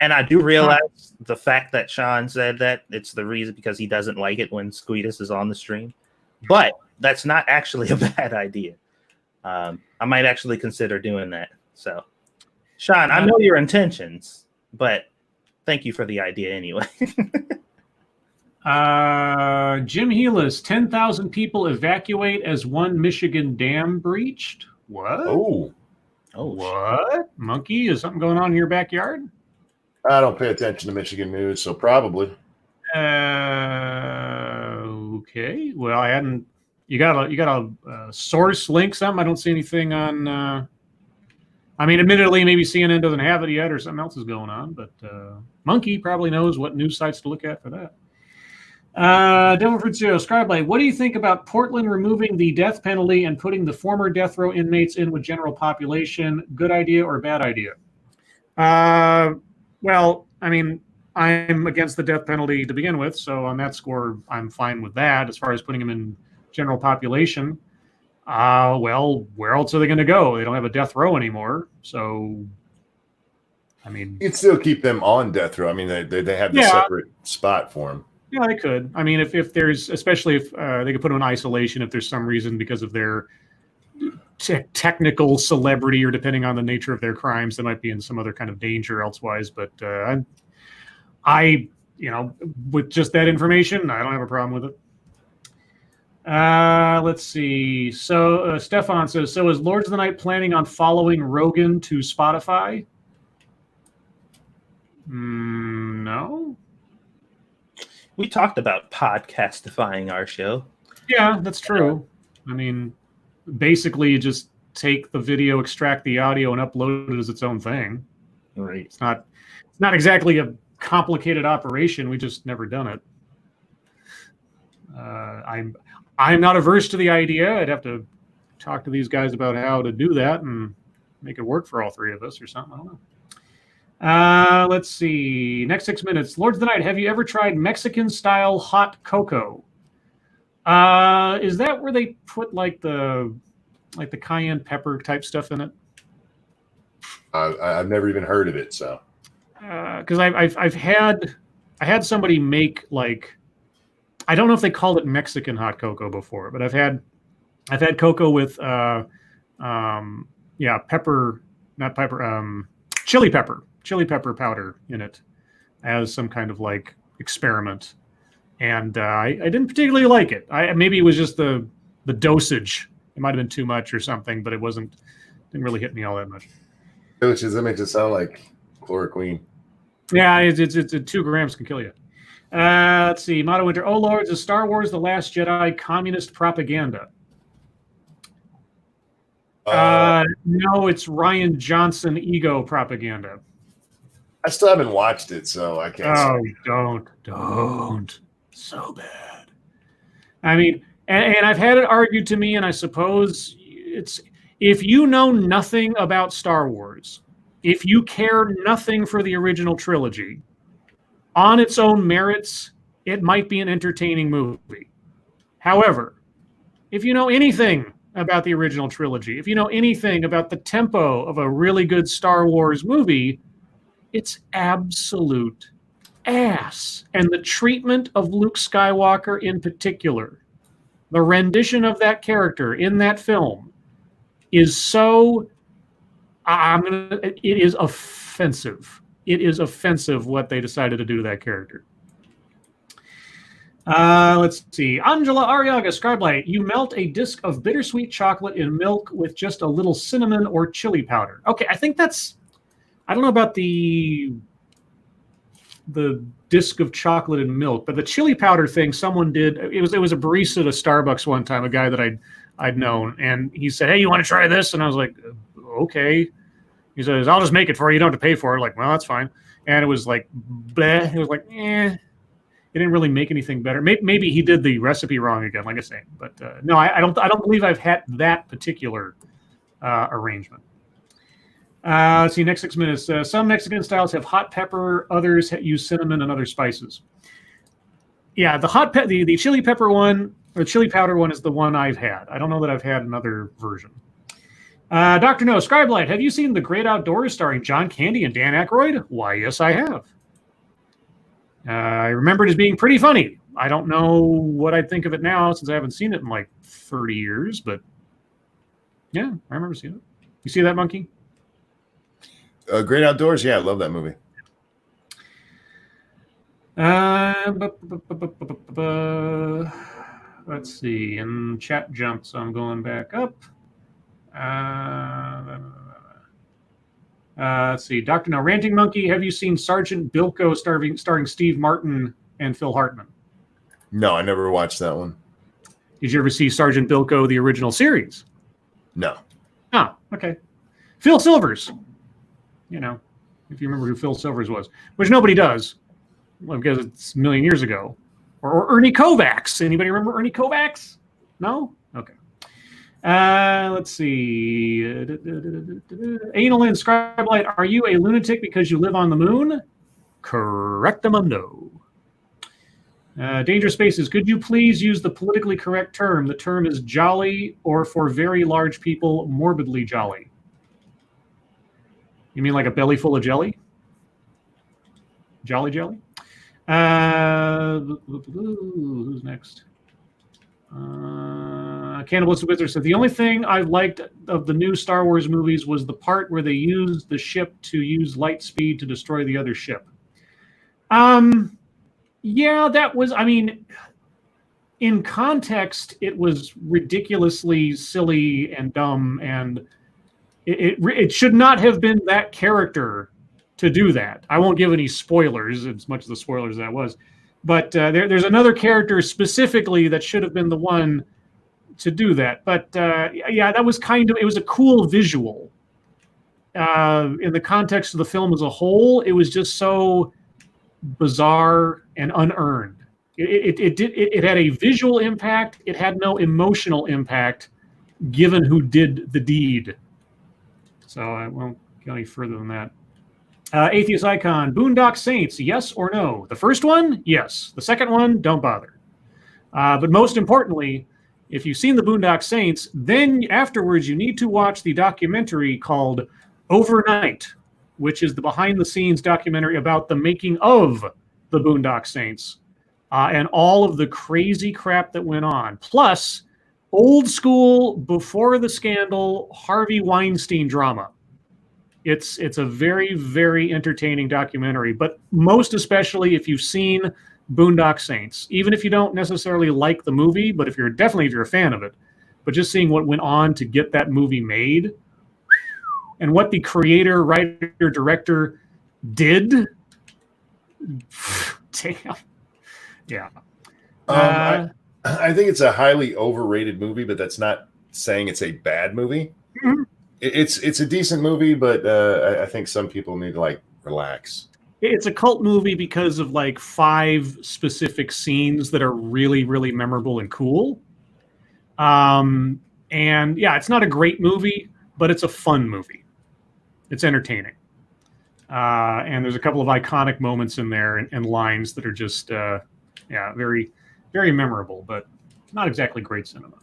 and I do realize the fact that Sean said that it's the reason because he doesn't like it when Squeetus is on the stream. But that's not actually a bad idea. I might actually consider doing that. So, Sean, I know your intentions, but thank you for the idea anyway. Jim Heelis, 10,000 people evacuate as one Michigan dam breached. What? Oh, what? Monkey, is something going on in your backyard? I don't pay attention to Michigan news, so probably. Okay. Well, I hadn't. You got a source link something? I don't see anything on. I mean, admittedly, maybe CNN doesn't have it yet, or something else is going on. But Monkey probably knows what news sites to look at for that. Devil Fruit Zero, Scribe, what do you think about Portland removing the death penalty and putting the former death row inmates in with general population? Good idea or bad idea? Well, I mean, I'm against the death penalty to begin with, so on that score, I'm fine with that. As far as putting them in general population, well, where else are they going to go? They don't have a death row anymore, so I mean, you'd still keep them on death row. I mean, they have the separate spot for them. Yeah, they could. I mean, if there's, especially if they could put them in isolation if there's some reason because of their technical celebrity or depending on the nature of their crimes, they might be in some other kind of danger elsewise. But I, with just that information, I don't have a problem with it. Let's see. So Stefan says, so is Lords of the Night planning on following Rogan to Spotify? No. We talked about podcastifying our show. Yeah, that's true. I mean, basically, you just take the video, extract the audio, and upload it as its own thing. Right. It's not exactly a complicated operation. We just never done it. I'm not averse to the idea. I'd have to talk to these guys about how to do that and make it work for all three of us or something. I don't know. Let's see. Next 6 minutes. Lords of the Night, have you ever tried Mexican-style hot cocoa? Is that where they put like the cayenne pepper type stuff in it? I've never even heard of it. So, because I had somebody make like, I don't know if they called it Mexican hot cocoa before, but I've had cocoa with chili pepper powder in it as some kind of like experiment, and I didn't particularly like it. Maybe it was just the dosage. It might have been too much or something, but didn't really hit me all that much. That makes it sound like chloroquine. Yeah, it's 2 grams can kill you. Let's see. Motto Winter. Oh Lords, is Star Wars: The Last Jedi communist propaganda? No, it's Ryan Johnson ego propaganda. I still haven't watched it, so I can't. Oh, don't. So bad. I mean, and I've had it argued to me, and I suppose it's, if you know nothing about Star Wars, if you care nothing for the original trilogy, on its own merits, it might be an entertaining movie. However, if you know anything about the original trilogy, if you know anything about the tempo of a really good Star Wars movie, it's absolute ass. And the treatment of Luke Skywalker in particular the rendition of that character in that film is so it is offensive. It is offensive what they decided to do to that character. Let's see. Angela Ariaga, Scribe Light, you melt a disc of bittersweet chocolate in milk with just a little cinnamon or chili powder. Okay, I think that's, I don't know about the disc of chocolate and milk, but the chili powder thing someone did, it was a barista at a Starbucks one time, a guy that I'd known, and he said, hey, you want to try this? And I was like, okay. He says, I'll just make it for you. You don't have to pay for it. Like, well, that's fine. And it was like, bleh. It was like, It didn't really make anything better. Maybe he did the recipe wrong again, like I say. But no, I don't believe I've had that particular arrangement. Let's see, next 6 minutes. Some Mexican styles have hot pepper. Others use cinnamon and other spices. Yeah, the chili pepper one, or chili powder one, is the one I've had. I don't know that I've had another version. Dr. No, Scribe Light, have you seen The Great Outdoors starring John Candy and Dan Aykroyd? Why, yes, I have. I remember it as being pretty funny. I don't know what I'd think of it now since I haven't seen it in like 30 years, but yeah, I remember seeing it. You see that, Monkey? Great Outdoors, yeah, I love that movie. Let's see, and chat jumped, so I'm going back up. Let's see, Dr. No, Ranting Monkey, have you seen Sergeant Bilko starring Steve Martin and Phil Hartman? No, I never watched that one. Did you ever see Sergeant Bilko, the original series? No. Oh, okay. Phil Silvers. You know, if you remember who Phil Silvers was, which nobody does, well, because it's a million years ago. Or Ernie Kovacs. Anybody remember Ernie Kovacs? No? Okay. Let's see. Anal and Scribe Light, are you a lunatic because you live on the moon? Correctamundo. Dangerous Spaces, could you please use the politically correct term? The term is jolly, or for very large people, morbidly jolly. You mean like a belly full of jelly? Jolly jelly? Who's next? Cannibalistic Wizard said, the only thing I liked of the new Star Wars movies was the part where they used the ship to use light speed to destroy the other ship. Yeah, that was, I mean, in context, it was ridiculously silly and dumb, and it should not have been that character to do that. I won't give any spoilers, as much of the spoilers that was, but there's another character specifically that should have been the one to do that. But yeah, that was it was a cool visual. In the context of the film as a whole, it was just so bizarre and unearned. It had a visual impact. It had no emotional impact, given who did the deed. So I won't go any further than that. Atheist Icon, Boondock Saints, yes or no? The first one, yes. The second one, don't bother. But most importantly, if you've seen the Boondock Saints, then afterwards you need to watch the documentary called Overnight, which is the behind-the-scenes documentary about the making of the Boondock Saints and all of the crazy crap that went on. Plus, old school, before the scandal, Harvey Weinstein drama. It's a very, very entertaining documentary, but most especially if you've seen Boondock Saints, even if you don't necessarily like the movie, but if you're a fan of it, but just seeing what went on to get that movie made and what the creator, writer, director did. Damn. Yeah. I think it's a highly overrated movie, but that's not saying it's a bad movie. Mm-hmm. It's a decent movie, but I think some people need to like relax. It's a cult movie because of like 5 specific scenes that are really, really memorable and cool. And yeah, it's not a great movie, but it's a fun movie. It's entertaining. And there's a couple of iconic moments in there and lines that are just, yeah, very, very memorable, but not exactly great cinema.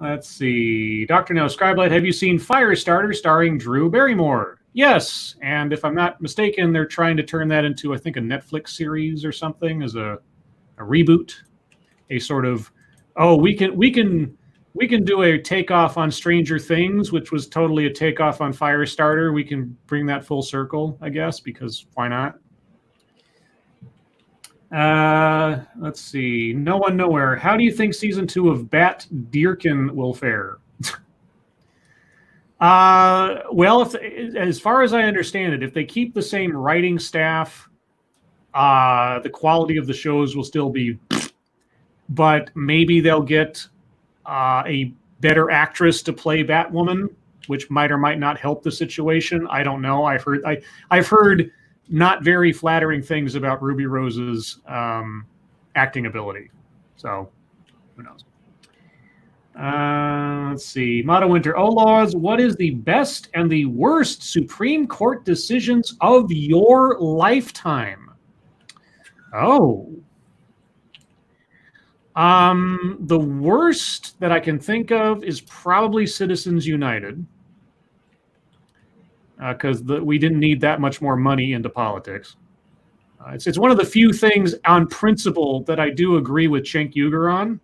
Let's see. Dr. No, Scribelight, have you seen Firestarter starring Drew Barrymore? Yes, and if I'm not mistaken, they're trying to turn that into, I think, a Netflix series or something as a reboot. a sort of, oh, we can do a takeoff on Stranger Things, which was totally a takeoff on Firestarter. We can bring that full circle, I guess, because why not? Let's see. No One Nowhere. How do you think season 2 of Bat Deerkin will fare? Well, as far as I understand it, if they keep the same writing staff, the quality of the shows will still be, but maybe they'll get a better actress to play Batwoman, which might or might not help the situation. I don't know. I've heard not very flattering things about Ruby Rose's acting ability. So who knows? Let's see. Motto Winter. Oh, Laws, what is the best and the worst Supreme Court decisions of your lifetime? Oh. The worst that I can think of is probably Citizens United. Because we didn't need that much more money into politics. It's one of the few things on principle that I do agree with Cenk Uygur on,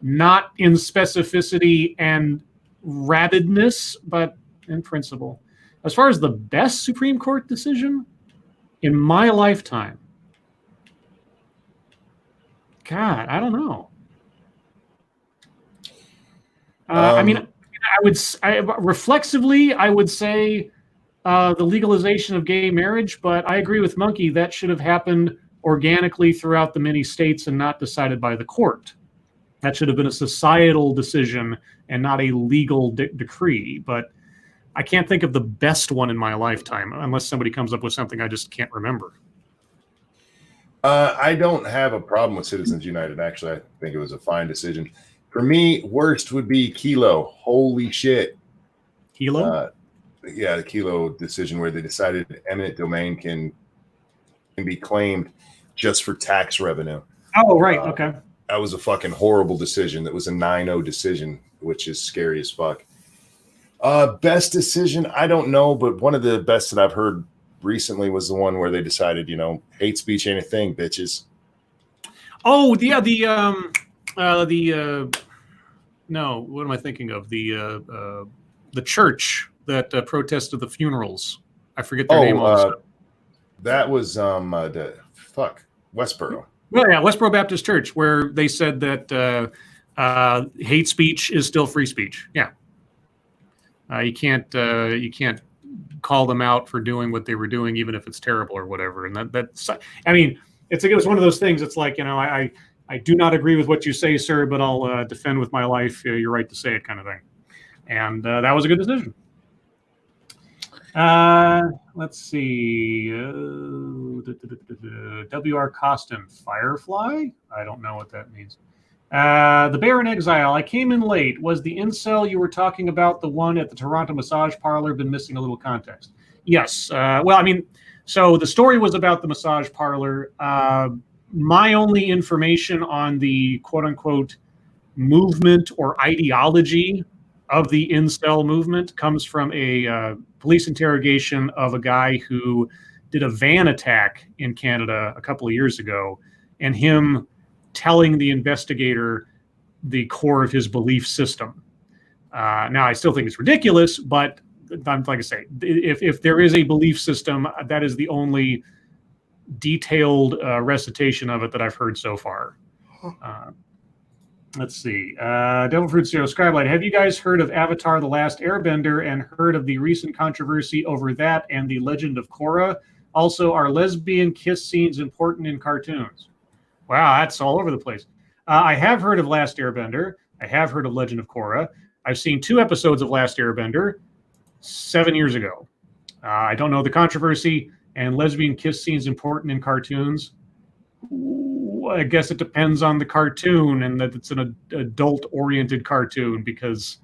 not in specificity and rabidness, but in principle. As far as the best Supreme Court decision in my lifetime, God, I don't know. I mean, reflexively, I would say the legalization of gay marriage, but I agree with Monkey. That should have happened organically throughout the many states and not decided by the court. That should have been a societal decision and not a legal decree. But I can't think of the best one in my lifetime unless somebody comes up with something I just can't remember. I don't have a problem with Citizens United. Actually, I think it was a fine decision. For me, worst would be Kelo. Holy shit. Kelo? Yeah, the Kelo decision where they decided eminent domain can be claimed just for tax revenue. Oh, right. Okay. That was a fucking horrible decision. That was a 9-0 decision, which is scary as fuck. Best decision, I don't know, but one of the best that I've heard recently was the one where they decided, hate speech ain't a thing, bitches. Oh, yeah, no, what am I thinking of? The church that protested the funerals. I forget their name also. That was Westboro. Well, yeah, Westboro Baptist Church, where they said that hate speech is still free speech. Yeah, you can't call them out for doing what they were doing, even if it's terrible or whatever. And that's, I mean, it was one of those things. It's like, I do not agree with what you say, sir, but I'll defend with my life your right to say it, kind of thing. And that was a good decision. Let's see. W.R. Costin, Firefly? I don't know what that means. The Bear in Exile. I came in late. Was the incel you were talking about the one at the Toronto massage parlor? Been missing a little context. Yes. Well, I mean, so the story was about the massage parlor. My only information on the quote-unquote movement or ideology of the incel movement comes from a police interrogation of a guy who did a van attack in Canada a couple of years ago, and him telling the investigator the core of his belief system. Now, I still think it's ridiculous, but like I say, if there is a belief system, that is the only detailed recitation of it that I've heard so far. Let's see. Devil Fruit Zero, Scribe, have you guys heard of Avatar: The Last Airbender and heard of the recent controversy over that and The Legend of Korra? Also, are lesbian kiss scenes important in cartoons? Wow, that's all over the place. I have heard of Last Airbender. I have heard of Legend of Korra. I've seen 2 episodes of Last Airbender 7 years ago. I don't know the controversy, and lesbian kiss scenes important in cartoons. I guess it depends on the cartoon and that it's an adult-oriented cartoon, because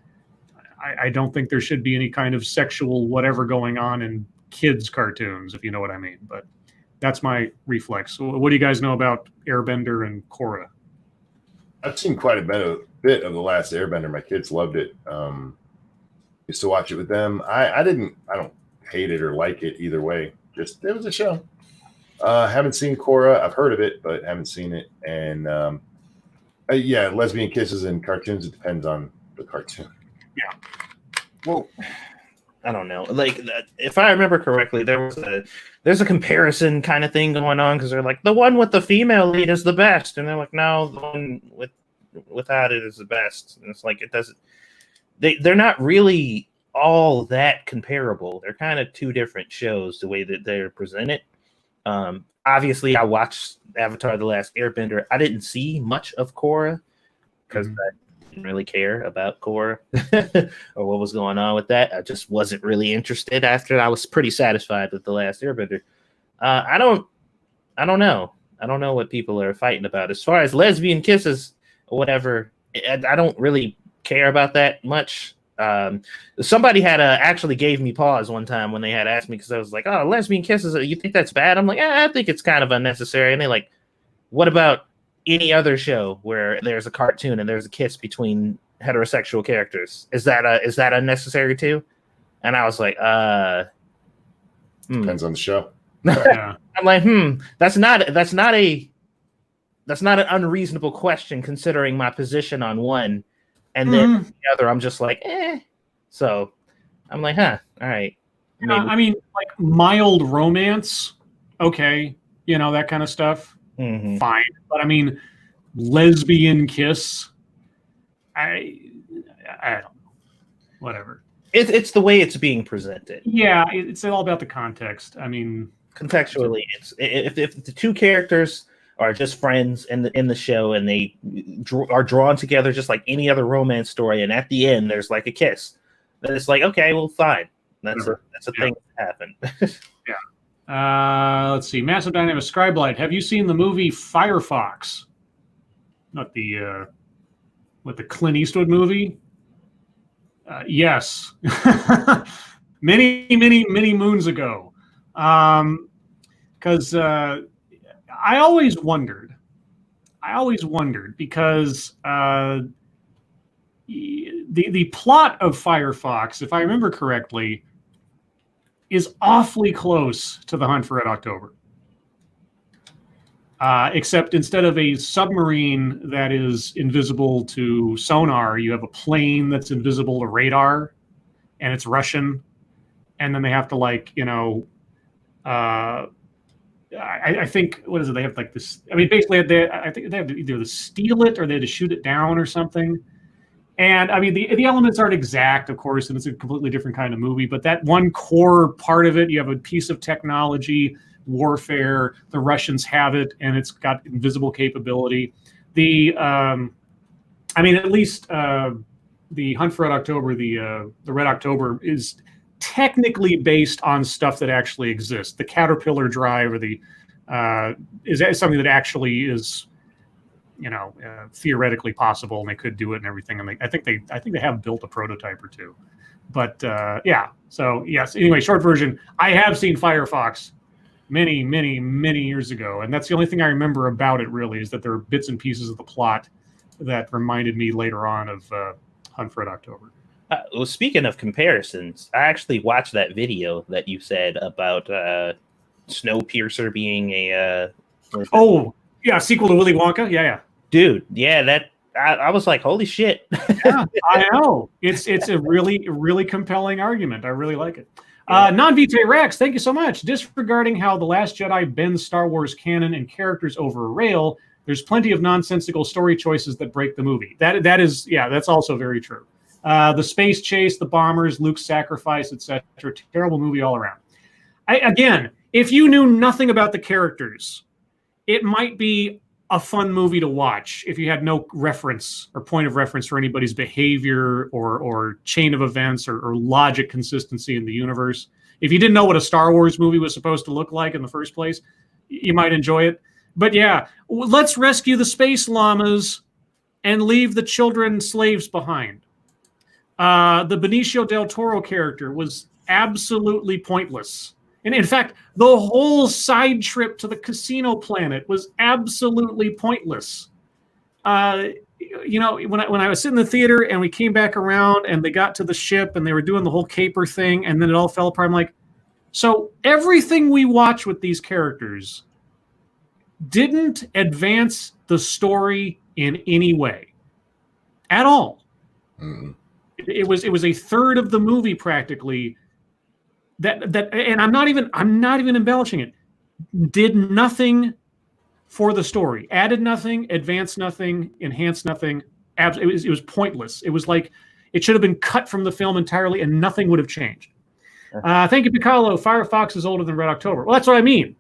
I don't think there should be any kind of sexual whatever going on in kids' cartoons, if you know what I mean. But that's my reflex. So what do you guys know about Airbender and Korra? I've seen quite a bit of The Last Airbender. My kids loved it. Used to watch it with them. I don't hate it or like it either way. Just, it was a show. Haven't seen Korra. I've heard of it, but haven't seen it. And Yeah, lesbian kisses in cartoons. It depends on the cartoon. Yeah. Well, I don't know. Like, if I remember correctly, there's a comparison kind of thing going on because they're like the one with the female lead is the best, and they're like, no, the one without it is the best. And it's like it doesn't. They're not really all that comparable. They're kind of two different shows the way that they're presented. Obviously, I watched Avatar: The Last Airbender. I didn't see much of Korra because I didn't really care about Korra or what was going on with that. I just wasn't really interested after I was pretty satisfied with The Last Airbender. I don't know. I don't know what people are fighting about. As far as lesbian kisses or whatever, I don't really care about that much. Somebody had actually gave me pause one time when they had asked me because I was like, "Oh, lesbian kisses, you think that's bad?" I'm like, I think it's kind of unnecessary. And they're like, "What about any other show where there's a cartoon and there's a kiss between heterosexual characters? Is that unnecessary too?" And I was like, Depends on the show. Yeah. I'm like, that's not an unreasonable question considering my position on one. And then the other, I'm just like, eh. So I'm like, all right. I mean, like mild romance, okay, that kind of stuff, fine. But I mean, lesbian kiss, I don't know, whatever. It's the way it's being presented. Yeah, it's all about the context. I mean, contextually, it's if the two characters are just friends in the show and they are drawn together just like any other romance story, and at the end there's like a kiss, then it's like, okay, well, fine, that's a thing that happened. Yeah. Let's see. Massive Dynamic Scribe Light. Have you seen the movie Firefox? Not the the Clint Eastwood movie. Yes. many moons ago. Because I always wondered because the plot of Firefox, if I remember correctly, is awfully close to The Hunt for Red October. Except instead of a submarine that is invisible to sonar, you have a plane that's invisible to radar, and it's Russian. And then they have to I think, what is it? They have like this. I mean, basically, I think they have to either steal it or they had to shoot it down or something. And I mean, the elements aren't exact, of course, and it's a completely different kind of movie. But that one core part of it, you have a piece of technology, warfare. The Russians have it, and it's got invisible capability. I mean, at least the Hunt for Red October, the Red October is technically based on stuff that actually exists. The Caterpillar drive or is something that actually is, theoretically possible, and they could do it and everything. And I think they have built a prototype or two. But yeah, so yes. Anyway, short version, I have seen Firefox many years ago, and that's the only thing I remember about it. Really, is that there are bits and pieces of the plot that reminded me later on of Hunt for Red October. Well, speaking of comparisons, I actually watched that video that you said about Snowpiercer being a sequel to Willy Wonka. Yeah. Dude, yeah, I was like, holy shit. Yeah, I know. It's a really compelling argument. I really like it. Non-Vitae Rex, thank you so much. Disregarding how The Last Jedi bends Star Wars canon and characters over a rail, there's plenty of nonsensical story choices that break the movie. That's also very true. The space chase, the bombers, Luke's sacrifice, etc. Terrible movie all around. Again, if you knew nothing about the characters, it might be a fun movie to watch if you had no reference or point of reference for anybody's behavior or chain of events or logic consistency in the universe. If you didn't know what a Star Wars movie was supposed to look like in the first place, you might enjoy it. But yeah, let's rescue the space llamas and leave the children slaves behind. The Benicio del Toro character was absolutely pointless. And in fact, the whole side trip to the casino planet was absolutely pointless. When I was sitting in the theater and we came back around and they got to the ship and they were doing the whole caper thing and then it all fell apart, I'm like, so everything we watch with these characters didn't advance the story in any way at all. Mhm. It was a third of the movie practically that and I'm not even embellishing it. Did nothing for the story. Added nothing, advanced nothing, enhanced nothing. It was pointless. It was like it should have been cut from the film entirely and nothing would have changed. Thank you, Piccolo. Firefox is older than Red October. Well, that's what I mean.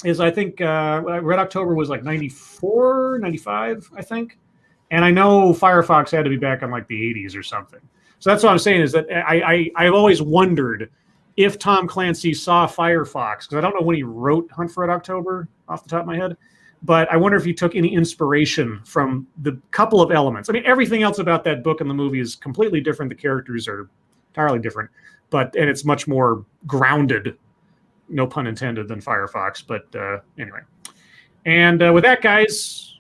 Is I think Red October was like 94, 95, I think. And I know Firefox had to be back in like the 80s or something. So that's what I'm saying is that I've always wondered if Tom Clancy saw Firefox, because I don't know when he wrote Hunt for Red October off the top of my head, but I wonder if he took any inspiration from the couple of elements. I mean, everything else about that book and the movie is completely different. The characters are entirely different, and it's much more grounded, no pun intended, than Firefox. But anyway. And with that, guys,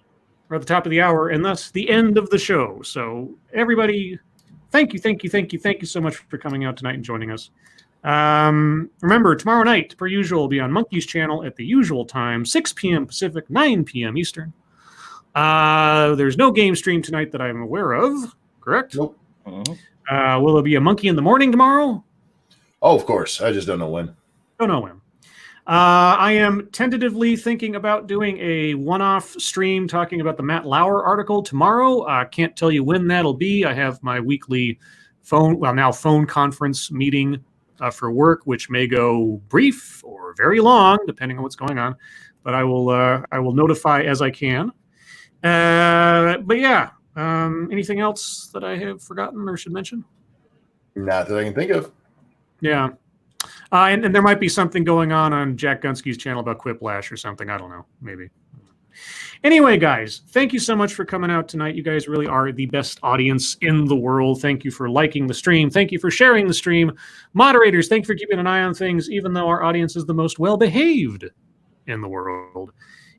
we're at the top of the hour, and thus the end of the show. So everybody, thank you so much for coming out tonight and joining us. Remember, tomorrow night, per usual, will be on Monkey's channel at the usual time, 6 p.m. Pacific, 9 p.m. Eastern. There's no game stream tonight that I'm aware of, correct? Nope. Will there be a Monkey in the Morning tomorrow? Oh, of course. I just don't know when. Don't know when. I am tentatively thinking about doing a one-off stream talking about the Matt Lauer article tomorrow. I can't tell you when that'll be. I have my weekly phone conference meeting for work, which may go brief or very long, depending on what's going on. But I will notify as I can. But yeah, anything else that I have forgotten or should mention? Not that I can think of. Yeah. And there might be something going on Jack Gunsky's channel about Quiplash or something. I don't know. Maybe. Anyway, guys, thank you so much for coming out tonight. You guys really are the best audience in the world. Thank you for liking the stream. Thank you for sharing the stream. Moderators, thank you for keeping an eye on things, even though our audience is the most well-behaved in the world.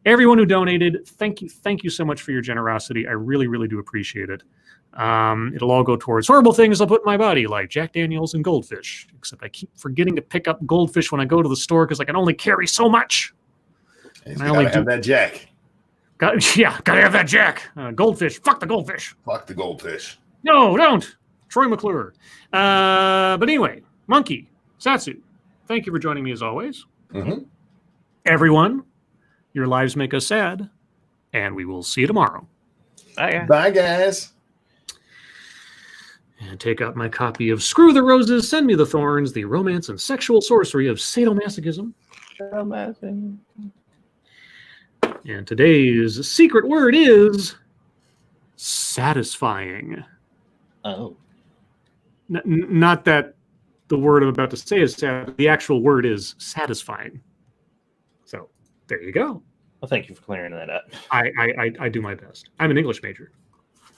Everyone who donated, thank you so much for your generosity. I really, really do appreciate it. It'll all go towards horrible things I'll put in my body, like Jack Daniels and goldfish. Except I keep forgetting to pick up goldfish when I go to the store because I can only carry so much. You gotta have that Jack. Gotta have that Jack. Goldfish. Fuck the goldfish. Fuck the goldfish. No, don't. Troy McClure. But anyway, Monkey, Satsu, thank you for joining me as always. Mm-hmm. Everyone, your lives make us sad, and we will see you tomorrow. Bye, guys. And take out my copy of Screw the Roses, Send Me the Thorns, The Romance and Sexual Sorcery of Sadomasochism. And today's secret word is satisfying. Oh. Not that the word I'm about to say is sad. The actual word is satisfying. So there you go. Well, thank you for clearing that up. I do my best. I'm an English major.